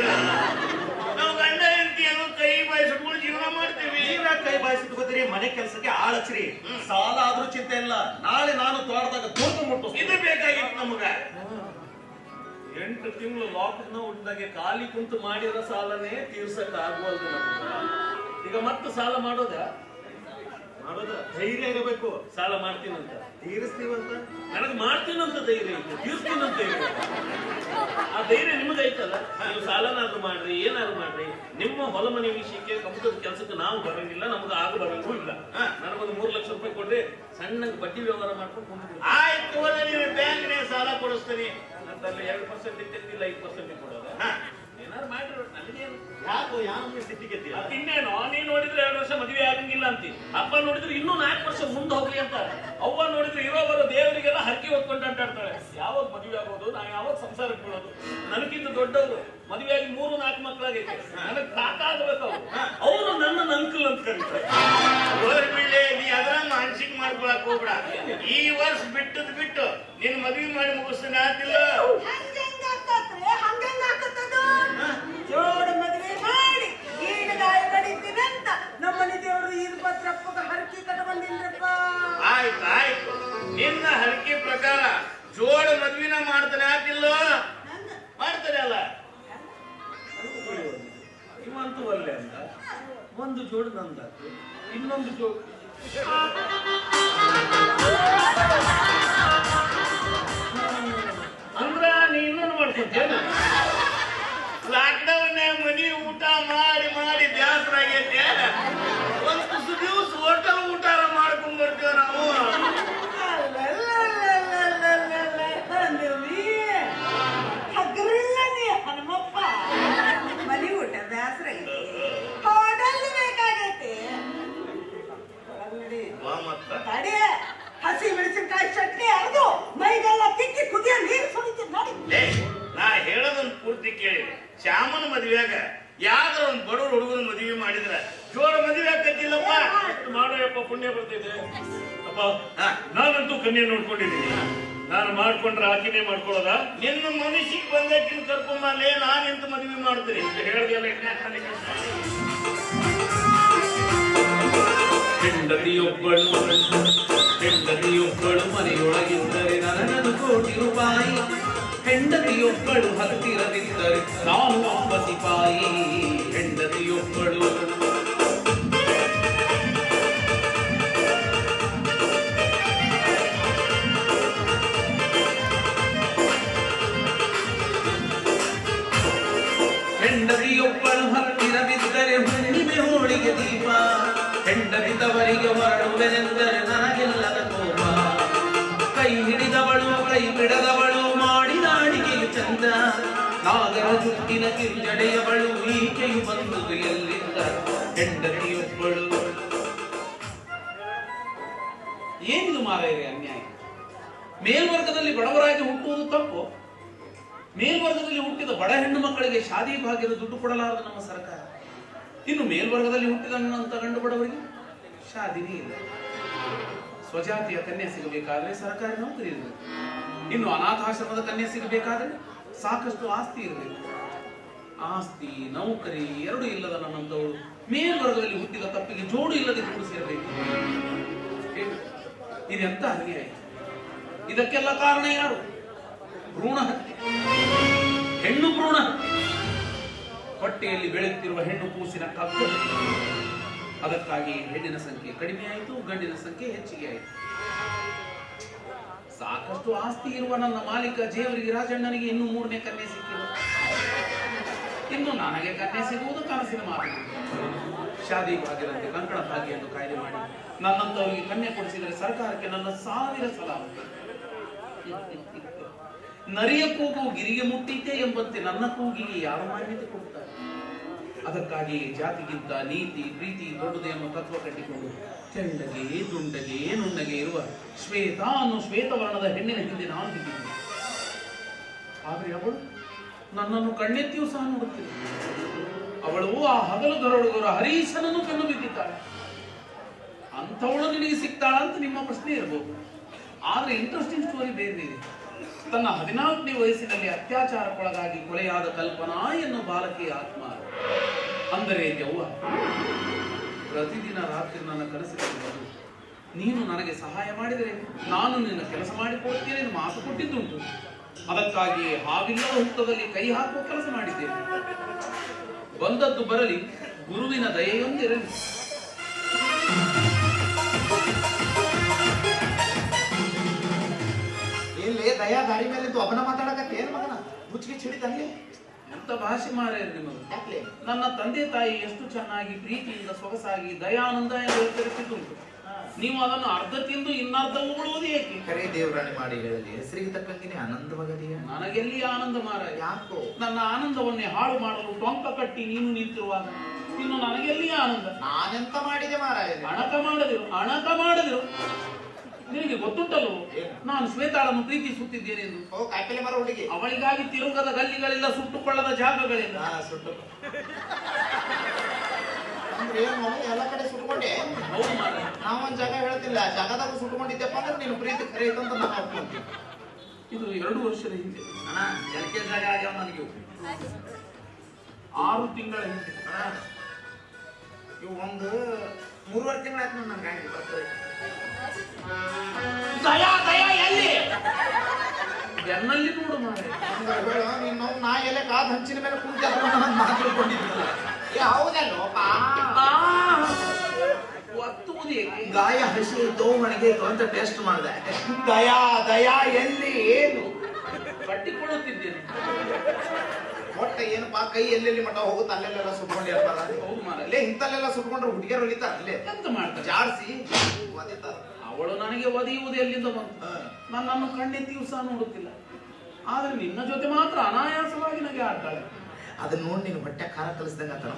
ನಾವು ಗಂಡ ಹೆಂಡತಿ ಏನೋ ಕೈ ಬಾಯಿಸ್ಕೊಂಡು ಜೀವನ ಮಾಡ್ತೀವಿ. ನೀವ್ಯಾಕ ಕೈ ಬಾಯಿಸಿಟ್ಕೋತೀರಿ? ಮನೆ ಕೆಲಸಕ್ಕೆ ಆಳಚ್ರಿ. ಸಾಲ ಆದ್ರೂ ಚಿಂತೆ ಇಲ್ಲ, ನಾಳೆ ನಾನು ತೋಟದಾಗ ದುಡ್ಡು ಮುಟ್ಟು. ಇದು ಬೇಕಾಗಿತ್ತು ನಮಗ. 8 ತಿಂಗಳು ಲಾಕ್ಡೌನ್ ಉಂಟಾಗೆ ಖಾಲಿ ಕುಂತು ಮಾಡಿರೋ ಸಾಲನೇ ತೀರ್ಸಕ್ ಆಗುವಲ್ದು ನಮ್ಗೆ. ಈಗ ಮತ್ತೆ ಸಾಲ ಮಾಡೋದ ಧೈರ್ಯ ಇರಬೇಕು. ಸಾಲ ಮಾಡ್ತೀನಂತ ತೀರಿಸ್ತೀವಂತ ನನಗೆ ಮಾಡ್ತೀನಂತ ಧೈರ್ಯ ಐತೆ, ತೀರ್ಸ್ತೀನಂತ ಧೈರ್ಯ. ಆ ಧೈರ್ಯ ನಿಮಗೈತಲ್ಲ. ನೀವು ಸಾಲನಾದ್ರೂ ಮಾಡ್ರಿ, ಏನಾದ್ರು ಮಾಡ್ರಿ. ನಿಮ್ಮ ಹೊಲ ಮನೆ ವಿಷಯಕ್ಕೆ ಕಂಪ್ಯೂಟರ್ ಕೆಲಸಕ್ಕೆ ನಾವು ಬರಂಗಿಲ್ಲ, ನಮ್ಗೆ ಆಗ ಬರಂಗೂ ಇಲ್ಲ. ನನಗೊಂದು 3 ಲಕ್ಷ ರೂಪಾಯಿ ಕೊಡ್ರಿ, ಸಣ್ಣ ಬಡ್ಡಿ ವ್ಯವಹಾರ ಮಾಡ್ಕೊಂಡು ಕುಂತು. ಆಯ್ತು, ನೀವು ಬ್ಯಾಂಕ್ನೇ ಸಾಲ ಕೊಡಿಸ್ತೀನಿ. ನಂತಲ್ಲಿ 2% ಇಟ್ಟಿಲ್ಲ, 5% ಕೊಡೋದ. ಏನಾದ್ರು ಮಾಡಿರೋ ನನಗೇನು ಯಾಕೋ ಯಾವ ಸ್ಥಿತಿಗೆ ಇನ್ನೇನು? ನೀನ್ ನೋಡಿದ್ರೆ 2 ವರ್ಷ ಮದುವೆ ಆಗಂಗಿಲ್ಲ ಅಂತಿ. ಅಪ್ಪ ನೋಡಿದ್ರೆ ಇನ್ನೂ 4 ವರ್ಷ ಮುಂದೆ ಹೋಗ್ಲಿ ಅಂತ. ಅವ್ವ ನೋಡಿದ್ರೆ ಇರೋ ಬರೋ ದೇವರಿಗೆಲ್ಲ ಹರಕೆ ಹೊತ್ಕೊಂಡು ಅಡ್ಡಾಡ್ತಾಳೆ. ಯಾವಾಗ ಮದುವೆ ಆಗೋದು, ನಾ ಯಾವಾಗ ಸಂಸಾರಕ್ಕೆ ಬೀಳೋದು? ನನಗಿಂತ ದೊಡ್ಡವರು ಮದುವೆ ಆಗಿ 3-4 ಮಕ್ಕಳಾಗೈತೆ. ನನಗ್ ಕಾಕ ಆಗ್ಬೇಕು ಅವ್ರು. ಅವರು ನನ್ನ ಅಂಕಲ್ ಅಂತ ಕರೀತಾರೆ. ಬಿಡ್ಲಿ, ನೀ ಅದರ ಮಾನಸಿಕ ಮಾಡ್ಕೊಳಕ್ ಹೋಗ್ಬೇಡ. ಈ ವರ್ಷ ಬಿಟ್ಟು ನಿನ್ ಮದುವೆ ಮಾಡಿ ಮುಗಿಸ್ತಾನೆ ಆತಿಲ್ಲ. ಜೋಡ ಮದುವೆ ಮಾಡಿ ಗೀಡಗಾಯ ಬಡಿತೀನಂತ ನಮ್ಮನೆ ದೇವರು ಈರ್ಭದ್ರಪ್ಪಗ ಹರಕೆ ಕಟ್ಟ ಬಂದಿಲ್ರಪ್ಪ. ಆಯ್ತು, ನಿನ್ನ ಹರಕೆ ಪ್ರಕಾರ ಜೋಡ ಮದ್ವಿನ ಮಾಡ್ತಾನೆ ಆತಿಲ್ಲ. ಮಾಡ್ತಾನೆ ಅಲ್ಲ. ಇವಂತೂ ಒಳ್ಳೆ ಅಂತ ಒಂದು ಜೋಡು ನಂದಾತು, ಇನ್ನೊಂದು ಜೋಡು ಅಂದ್ರ ನೀ ಇನ್ನೊಂದು ಮಾಡ್ಕೊಂತೇನು? ಲಾಕ್ಡೌನ್ ಮನಿ ಊಟ ಮಾಡಿ ಬ್ಯಾಸರ ಆಗೈತೆ. ಒಂದು ತುಸು ದಿವಸ ಹೋಟೆಲ್ ಊಟ ಮಾಡ್ಕೊಂಡ್ ಬರ್ತೇವೆ ನಾವು. ಹಗ್ರಿಲ್ಲ ನೀ ಹನುಮಪ್ಪ. ಮನಿ ಊಟ ಬ್ಯಾಸರ ಹೋಟೆಲ್ ಬೇಕಾಗೈತಿ. ತಡಿ, ಹಸಿ ಮೆಣಸಿನಕಾಯಿ ಚಟ್ನಿ ಅರ್ದು ಮೈಗೆಲ್ಲ ತಿಕ್ಕಿ ಕುದಿಯ ನೀರು ಸುರಿತೀನಿ ನೋಡಿ. ನಾ ಹೇಳೋದೊಂದು ಪೂರ್ತಿ ಕೇಳಿ. ಶ್ಯಾಮನ ಮದುವೆಯಾಗ ಯಾವ್ದಾರ ಒಂದು ಬಡವ್ರ ಹುಡುಗನ ಮದುವೆ ಮಾಡಿದ್ರ ಜೋರ ಮದುವೆ ಆಗ್ತಿಲ್ಲಪ್ಪ. ಮಾಡೋಯಪ್ಪ, ಪುಣ್ಯ ಬರ್ತಿದೆ ಅಪ್ಪ. ನಾನಂತೂ ಕನ್ಯೆ ನೋಡ್ಕೊಂಡಿದ್ದೀನಿ. ನಾನು ಮಾಡ್ಕೊಂಡ್ರೆ ಆಕಿನೇ ಮಾಡ್ಕೊಳ್ಳೋದ? ನಿನ್ನ ಮನುಷ್ಯಕ್ಕೆ ಬಂದಕ್ಕಿಂತ ಕರ್ಕೊಂಬಲ್ಲೇ ನಾನು ಎಂತ ಮದುವೆ ಮಾಡ್ತೀನಿ ಹೇಳ್ದೆಲ್ಲ. ಹೆಂಡತಿಯೊಬ್ಬಳು ಮನೆಯೊಳಗಿದ್ದರೆ ನನಗದು ಕೋಟಿ ರೂಪಾಯಿ. ಹೆಂಡತಿಯೊಬ್ಬಳು ಹತ್ತಿರದಿದ್ದರೆ ನಾನು ಒಬ್ಬ ಸಿಪಾಯಿ. ಹೆಂಡತಿಯೊಬ್ಬಳು ಹತ್ತಿರವಿದ್ದರೆ ಹುಣ್ಣಿಮೆ ಹೋಳಿಗೆ ದೀಪ. ಹೆಂಡತಿದವರಿಗೆ ಹೊರಡುವೆನೆಂದರೆ ನನಗೆಲ್ಲದ ಕೋಪ. ಕೈ ಹಿಡಿದವಳು ಕೈ ಬಿಡದವಳು ಮಾಡಿದ ಅಡಿಗೆಯು ಚಂದ. ನಾಗರ ಜುಟ್ಟಿನ ಕಿರುಜಡೆಯವಳು ಈಕೆಯು ಬಂದುದು ಎಲ್ಲಿಂದ? ಹೆಂಡತಿಯೊಬ್ಬಳು. ಏನಿದು ಮಾರಾಯರೇ ಅನ್ಯಾಯ? ಮೇಲ್ವರ್ಗದಲ್ಲಿ ಬಡವರಾಗಿ ಹುಟ್ಟುವುದು ತಪ್ಪು. ಮೇಲ್ವರ್ಗದಲ್ಲಿ ಹುಟ್ಟಿದ ಬಡ ಹೆಣ್ಣು ಮಕ್ಕಳಿಗೆ ಶಾದಿ ಭಾಗ್ಯದ ದುಡ್ಡು ಕೊಡಲಾರದ ನಮ್ಮ ಸರ್ಕಾರ. ಇನ್ನು ಮೇಲ್ವರ್ಗದಲ್ಲಿ ಹುಟ್ಟಿದಂತ ಗಂಡು ಬಡವರಿಗೆ ಶಾದಿನೇ ಇಲ್ಲ. ಸ್ವಜಾತಿಯ ಕನ್ಯೆ ಸಿಗಬೇಕಾದ್ರೆ ಸರ್ಕಾರಿ ನೌಕರಿ ಇರಬೇಕು. ಇನ್ನು ಅನಾಥಾಶ್ರಮದ ಕನ್ಯೆ ಸಿಗಬೇಕಾದ್ರೆ ಸಾಕಷ್ಟು ಆಸ್ತಿ ಇರಬೇಕು. ಆಸ್ತಿ ನೌಕರಿ ಎರಡು ಇಲ್ಲದ ನನ್ನಂತವಳು ಮೇಲ್ವರ್ಗದಲ್ಲಿ ಹುಟ್ಟಿದ ತಪ್ಪಿಗೆ ಜೋಡು ಇಲ್ಲದೆ ಕೂಡಿಸಿರಬೇಕು. ಇದೆಂತ ಅನ್ಯಾಯ? ಇದಕ್ಕೆಲ್ಲ ಕಾರಣ ಯಾರು? ಭ್ರೂಣ ಹತ್ಯೆ, ಹೆಣ್ಣು ಭ್ರೂಣ ಹತ್ಯೆ. ಹೊಟ್ಟೆಯಲ್ಲಿ ಬೆಳೆಯುತ್ತಿರುವ ಹೆಣ್ಣು ಕೂಸಿನ ಕತ್ತು. ಅದಕ್ಕಾಗಿ ಹೆಣ್ಣಿನ ಸಂಖ್ಯೆ ಕಡಿಮೆ ಆಯಿತು, ಗಂಡಿನ ಸಂಖ್ಯೆ ಹೆಚ್ಚಿಗೆ ಆಯಿತು. ಸಾಕಷ್ಟು ಆಸ್ತಿ ಇರುವ ನನ್ನ ಮಾಲೀಕ ಜೇವರಿಗೆ ರಾಜಣ್ಣನಿಗೆ ಇನ್ನೂ 3ನೇ ಕನ್ಯೆ ಸಿಕ್ಕಿಲ್ಲ. ಇನ್ನು ನನಗೆ ಕನ್ಯೆ ಸಿಗುವುದು ಕನಸಿನ ಮಾತು. ಶಾದಿ ಭಾಗ್ಯದಂತೆ ಕಂಕಣ ಭಾಗ್ಯವನ್ನು ಕಾಯ್ದೆ ಮಾಡಿ ನನ್ನಂತವರಿಗೆ ಕನ್ಯೆ ಕೊಡಿಸಿದರೆ ಸರ್ಕಾರಕ್ಕೆ ನನ್ನ 1000 ಸಲಾಮ. ನರಿಯ ಕೂಗು ಗಿರಿಗೆ ಮುಟ್ಟಿದ್ದೆ ಎಂಬಂತೆ ನನ್ನ ಕೂಗಿಗೆ ಯಾರು ಮಾನ್ಯತೆ ಕೊಡುತ್ತಾರೆ? ಅದಕ್ಕಾಗಿ ಜಾತಿಗಿಂತ ನೀತಿ ಪ್ರೀತಿ ದೊಡ್ಡದು ಎಂಬ ತತ್ವ ಕಟ್ಟಿಕೊಂಡು ತೆಳ್ಳಗೆ ದುಂಡಗೆ ನುಣ್ಣಗೆ ಇರುವ ಶ್ವೇತ ಅನ್ನೋ ಶ್ವೇತವರ್ಣದ ಹೆಣ್ಣಿನ ಹಿಂದೆ ನಾನು ಬಿದ್ದಿದ್ದೆ. ಆದರೆ ಅವಳು ನನ್ನನ್ನು ಕಣ್ಣೆತ್ತಿಯೂ ಸಹ ನೋಡುತ್ತಿಲ್ಲ. ಅವಳು ಆ ಹಗಲು ದರೋಡುಗರ ಹರೀಶನನ್ನು ಕಣ್ಣು ಬಿದ್ದಿದ್ದಾಳೆ. ಅಂಥವಳು ನಿನಗೆ ಸಿಗ್ತಾಳ ಅಂತ ನಿಮ್ಮ ಪ್ರಶ್ನೆ ಇರಬಹುದು. ಆದ್ರೆ ಇಂಟ್ರೆಸ್ಟಿಂಗ್ ಸ್ಟೋರಿ ಬೇರೆ ಇದೆ. ತನ್ನ 14ನೇ ವಯಸ್ಸಿನಲ್ಲಿ ಅತ್ಯಾಚಾರಕ್ಕೊಳಗಾಗಿ ಕೊಲೆಯಾದ ಕಲ್ಪನಾ ಎನ್ನುವ ಬಾಲಕಿಯ ಆತ್ಮ ಅಂದರೆ ದೆವ್ವ ಪ್ರತಿದಿನ ರಾತ್ರಿ ನನ್ನ ಕನಸಿನಲ್ಲಿ ಬಂದು ನೀನು ನನಗೆ ಸಹಾಯ ಮಾಡಿದರೆ ನಾನು ನಿನ್ನ ಕೆಲಸ ಮಾಡಿಕೊಡ್ತೇನೆ ಎಂದು ಮಾತು ಕೊಟ್ಟಿದ್ದುಂಟು. ಅದಕ್ಕಾಗಿ ಹಾವಿಲ್ಲದ ಹುತ್ತದಲ್ಲಿ ಕೈ ಹಾಕುವ ಕೆಲಸ ಮಾಡಿದ್ದೇನೆ. ಬಂದದ್ದು ಬರಲಿ, ಗುರುವಿನ ದಯೆಯೊಂದಿರಲಿ. ಇಲ್ಲಿ ದಯಾ ದಾರಿ ಮೇಲೆ ಒಬ್ಬನ ಮಾತಾಡಕತ್ತೆ ಏನ್ ಮಗನ ಮುಚ್ಚಿಗೆ ಚಿಡಿತಂಗೆ ಎಂತ ಭಾಷೆ ಮಾರೇ ನಿಮಗೆ. ಯಾಕ್ಲೆ ನನ್ನ ತಂದೆ ತಾಯಿ ಎಷ್ಟು ಚೆನ್ನಾಗಿ ಪ್ರೀತಿಯಿಂದ ಸೊಗಸಾಗಿ ದಯಾನಂದ ಎಂದು ಹೇಳ್ತಿರುತ್ತಿದ್ದುಂಟು. ನೀವು ಅದನ್ನು ಅರ್ಧ ತಿಂದು ಇನ್ನರ್ಧ ಉಗುಳುವುದು ಏಕೆ? ಕರೆ ದೇವರಾಣಿ ಮಾಡಿ ಹೇಳಲಿ ಹೆಸರಿಗೆ ತಕ್ಕಂಗೆ ಆನಂದವಾಗದೆಯಾ? ನನಗೆಲ್ಲಿ ಆನಂದ ಮಾರ? ಯಾಕೋ? ನನ್ನ ಆನಂದವನ್ನೇ ಹಾಳು ಮಾಡಲು ಟೊಂಕ ಕಟ್ಟಿ ನೀನು ನಿಂತಿರುವಾಗ ಇನ್ನು ನನಗೆಲ್ಲಿ ಆನಂದ? ನಾನೆಂತ ಮಾಡಿದೆ ಮಾರಾಯ? ಅಣಕ ಮಾಡದಿರು. ನಿನಗೆ ಗೊತ್ತುಂಟಲ್ಲೋ ನಾನು ಶ್ವೇತಾಳನ್ನು ಪ್ರೀತಿಸುತ್ತಿದ್ದೇನೆ ಎಂದು. ಕಾಯಿಪಲ್ಲೆ ಮರ ಹುಡುಗಿ ಅವಳಿಗಾಗಿ ತಿರುಗದ ಗಲ್ಲಿಗಳಿಲ್ಲ, ಸುಟ್ಟುಕೊಳ್ಳದ ಜಾಗಗಳಿಲ್ಲ. ಸುಟ್ಟು ಅಂದ್ರೆ ಏನು ಎಲ್ಲ ಕಡೆ ಸುಟ್ಕೊಂಡೆ? ಹೌದು ಮಾರ. ನಾವೊಂದ್ ಜಾಗ ಹೇಳ್ತಿಲ್ಲ, ಜಾಗದಾಗ ಸುಟ್ಕೊಂಡಿದ್ದೆಪ್ಪ ಅಂದ್ರೆ ನೀನು ಪ್ರೀತಿ ಕರೆ ಐತಂತ ನಾನು ಅನ್ಕೊಂತೀನಿ. ಇದು 2 ವರ್ಷದ ಹಿಂದೆ. ಅಣ್ಣ ಎಲ್ಕೆ ಜಾಗ ಆಗ್ಯಾವ ನನಗೆ 6 ತಿಂಗಳ ಹಿಂದೆ. ಅಣ್ಣ ಇವು ಒಂದು 3 ತಿಂಗಳಾಯ್ತು ನನ್ನ ಗಾಡಿ ಬರ್ತದೆ. ದಯಾ ಎಲ್ಲಿ? ಬೆನ್ನಲ್ಲಿ ನೋಡು ಮಾರೆ. ನೀನು ನಾ ಎಲ್ಲ ಕಾದ್ ಹಂಚಿನ ಮೇಲೆ ಕುಂತ ಮಾತಾಡ್ಕೊಂಡಿದ್ದಿಲ್ಲ. ಹೌದಲ್ಲೋಪ ಒತ್ತುವುದು ಏಕೆ? ಗಾಯ ಹಸಿ ಇತ್ತು ಒಣಗಿತ್ತು ಅಂತ ಟೆಸ್ಟ್ ಮಾಡಿದೆ. ದಯಾ ಎಲ್ಲಿ ಏನು ಕಟ್ಟಿಕೊಳ್ಳುತ್ತಿದ್ದೇನೆ. ಒಟ್ಟ ಏನಪ್ಪಾ ಕೈ ಎಲ್ಲೆಲ್ಲಿ ಮಠ ಹೋಗುತ್ತೆ ಅಲ್ಲೆಲ್ಲ ಸುಟ್ಕೊಂಡಿರ್ತಾರ. ಹೌದು ಮಾರ. ಅಲ್ಲೇ ಇಂತಲ್ಲೆಲ್ಲ ಸುಟ್ಕೊಂಡ್ರೆ ಹುಡುಗಿಯರು ಹೊಲಿತಾರ ಅಲ್ಲೇ ಎಂತ ಮಾಡ್ತಾರೆ? ಜಾಡ್ಸಿ ಒದಿತಾರ. ಅವಳು ನನಗೆ ಒದೆಯುವುದು ಎಲ್ಲಿಂದ ಬಂತು? ನನ್ನನ್ನು ಕಣ್ಣೆತ್ತಿಯೂ ಸಹ ನೋಡುತ್ತಿಲ್ಲ. ಆದ್ರೆ ನಿನ್ನ ಜೊತೆ ಮಾತ್ರ ಅನಾಯಾಸವಾಗಿ ನನಗೆ ಆಡ್ತಾಳೆ. ಅದನ್ನ ನೋಡಿ ನೀನು ಹೊಟ್ಟೆ ಖಾರ ಕಲಿಸ್ದಂಗ ತರ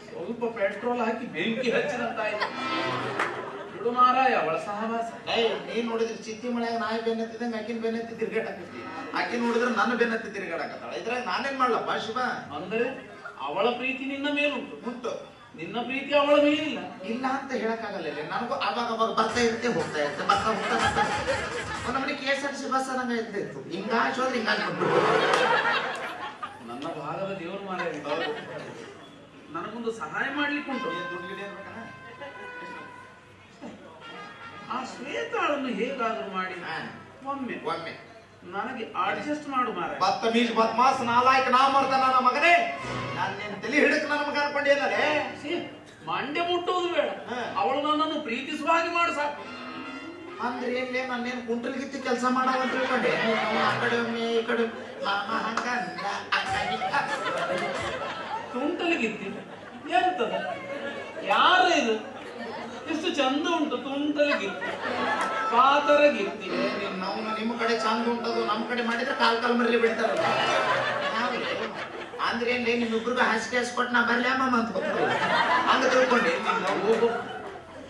ಸ್ವಲ್ಪ ಪೆಟ್ರೋಲ್ ಹಾಕಿ ಬೆಂಕಿ ಹಚ್ಚಿದಂತಾಯ್ತು. ಬಿಡು ಮಾರಾಯ ಅವಳ ಸಹವಾಸ. ನೀನ್ ನೋಡಿದ್ರೆ ಚಿತ್ತಿ ಮಳೆಯಾಗ ನಾಯಿ ಬೆನ್ನತ್ತಿದಂಗ ಆಕಿನ ಬೆನ್ನತ್ತಿ ತಿರ್ಗಾಡಕತ್ತಿ. ಆಕಿ ನೋಡಿದ್ರೆ ನನ್ನ ಬೆನ್ನತ್ತಿ ತಿರ್ಗಾಡಕತ್ತಾಳ. ಇದ್ರಾಗ ನಾನೇನ್ ಮಾಡ್ಲಪ್ಪ ಶಿವ? ಅಂದರೆ ಅವಳ ಪ್ರೀತಿ ನಿನ್ನ ಮೇಲುಂಟು, ಉಂಟು. ನಿನ್ನ ಪ್ರೀತಿ ಅವಳ ಮೇಲಿಲ್ಲ. ಇಲ್ಲ ಅಂತ ಹೇಳಕ್ಕಾಗಲ್ಲ. ನನಗೂ ಅವಾಗ ಬರ್ತಾ ಇರುತ್ತೆ ಹೋಗ್ತಾ ಇರುತ್ತೆ ಬರ್ತಾ ಒಂದ್ ಮನೆ KSRTC ಬಸ್ ನಂಗ ಇರ್ತಿತ್ತು. ಹಿಂಗಾಚ್ ಹೋದ್ರೆ ಹಿಂಗಾಚ್ ಬಂದ್ಬಿಟ್ಟು ನನ್ನ ಭಾಗದ ದೇವರು ಮಾರಾಯ. ನನಗೊಂದು ಸಹಾಯ ಮಾಡ್ಲಿಕ್ಕೆ ಉಂಟು. ದುಡ್ಡು ಗಿಡ ಇರ್ಬೇಕಲ್ಲ. ಆ ಶ್ವೇತಾಳನ್ನು ಹೇಗಾದ್ರೂ ಮಾಡಿ ಒಮ್ಮೆ ನನಗೆ ಅಡ್ಜಸ್ಟ್ ಮಾಡು ಮಾರಾಯ. ಬತ್ತಮೀಜ್ ಬದ್ಮಾಸ್ ನಾಲಾಯಕ್ ನಾ ಮಾಡ್ದ ನನ್ನ ಮಗನೇ. ನಾನು ತಲೆ ಹಿಡಕ್ ನನ್ನ ಮಗ ಅನ್ಕೊಂಡಿದ್ದಲೇ. ಮಂಡೆ ಮುಟ್ಟುವುದು ಬೇಡ, ಅವಳು ನನ್ನನ್ನು ಪ್ರೀತಿಸುವ ಹಾಗೆ ಮಾಡು ಸಾಕು. ಅಂದ್ರೆ ಏನ್ಲೇ ನಾನೇನು ಕುಂಟಲ್ಗಿತ್ತಿ ಕೆಲಸ ಮಾಡವ ಅಂತ ತಿಳ್ಕೊಂಡೆ. ಆ ಕಡೆ ಒಮ್ಮೆ ಈ ಕಡೆ ತುಂಟಲಿಗಿತ್ತಿ ಎಂತದ? ಯಾರು ಇದು? ಎಷ್ಟು ಚಂದ ಉಂಟು ತುಂಟಲಿಗಿತ್ತಿ, ಕಾತರಗಿತ್ತಿ. ನಾವು ನಿಮ್ಮ ಕಡೆ ಚಂದ ಉಂಟದು, ನಮ್ಮ ಕಡೆ ಮಾಡಿದ್ರೆ ಕಾಲ್ ಮರಲಿ ಬಿಡ್ತಾರಲ್ಲ. ಅಂದ್ರೆ ಏನ್ಲೇ ನಿಮ್ಮಿಬ್ರಿಗೂ ಹಾಸಿಗೆ ಹಾಸ್ಕೊಟ್ಟು ನಾ ಬರ್ಲಿ ಅಮ್ಮ ಅಂತ ಹಂಗ ತಿಳ್ಕೊಂಡೆ.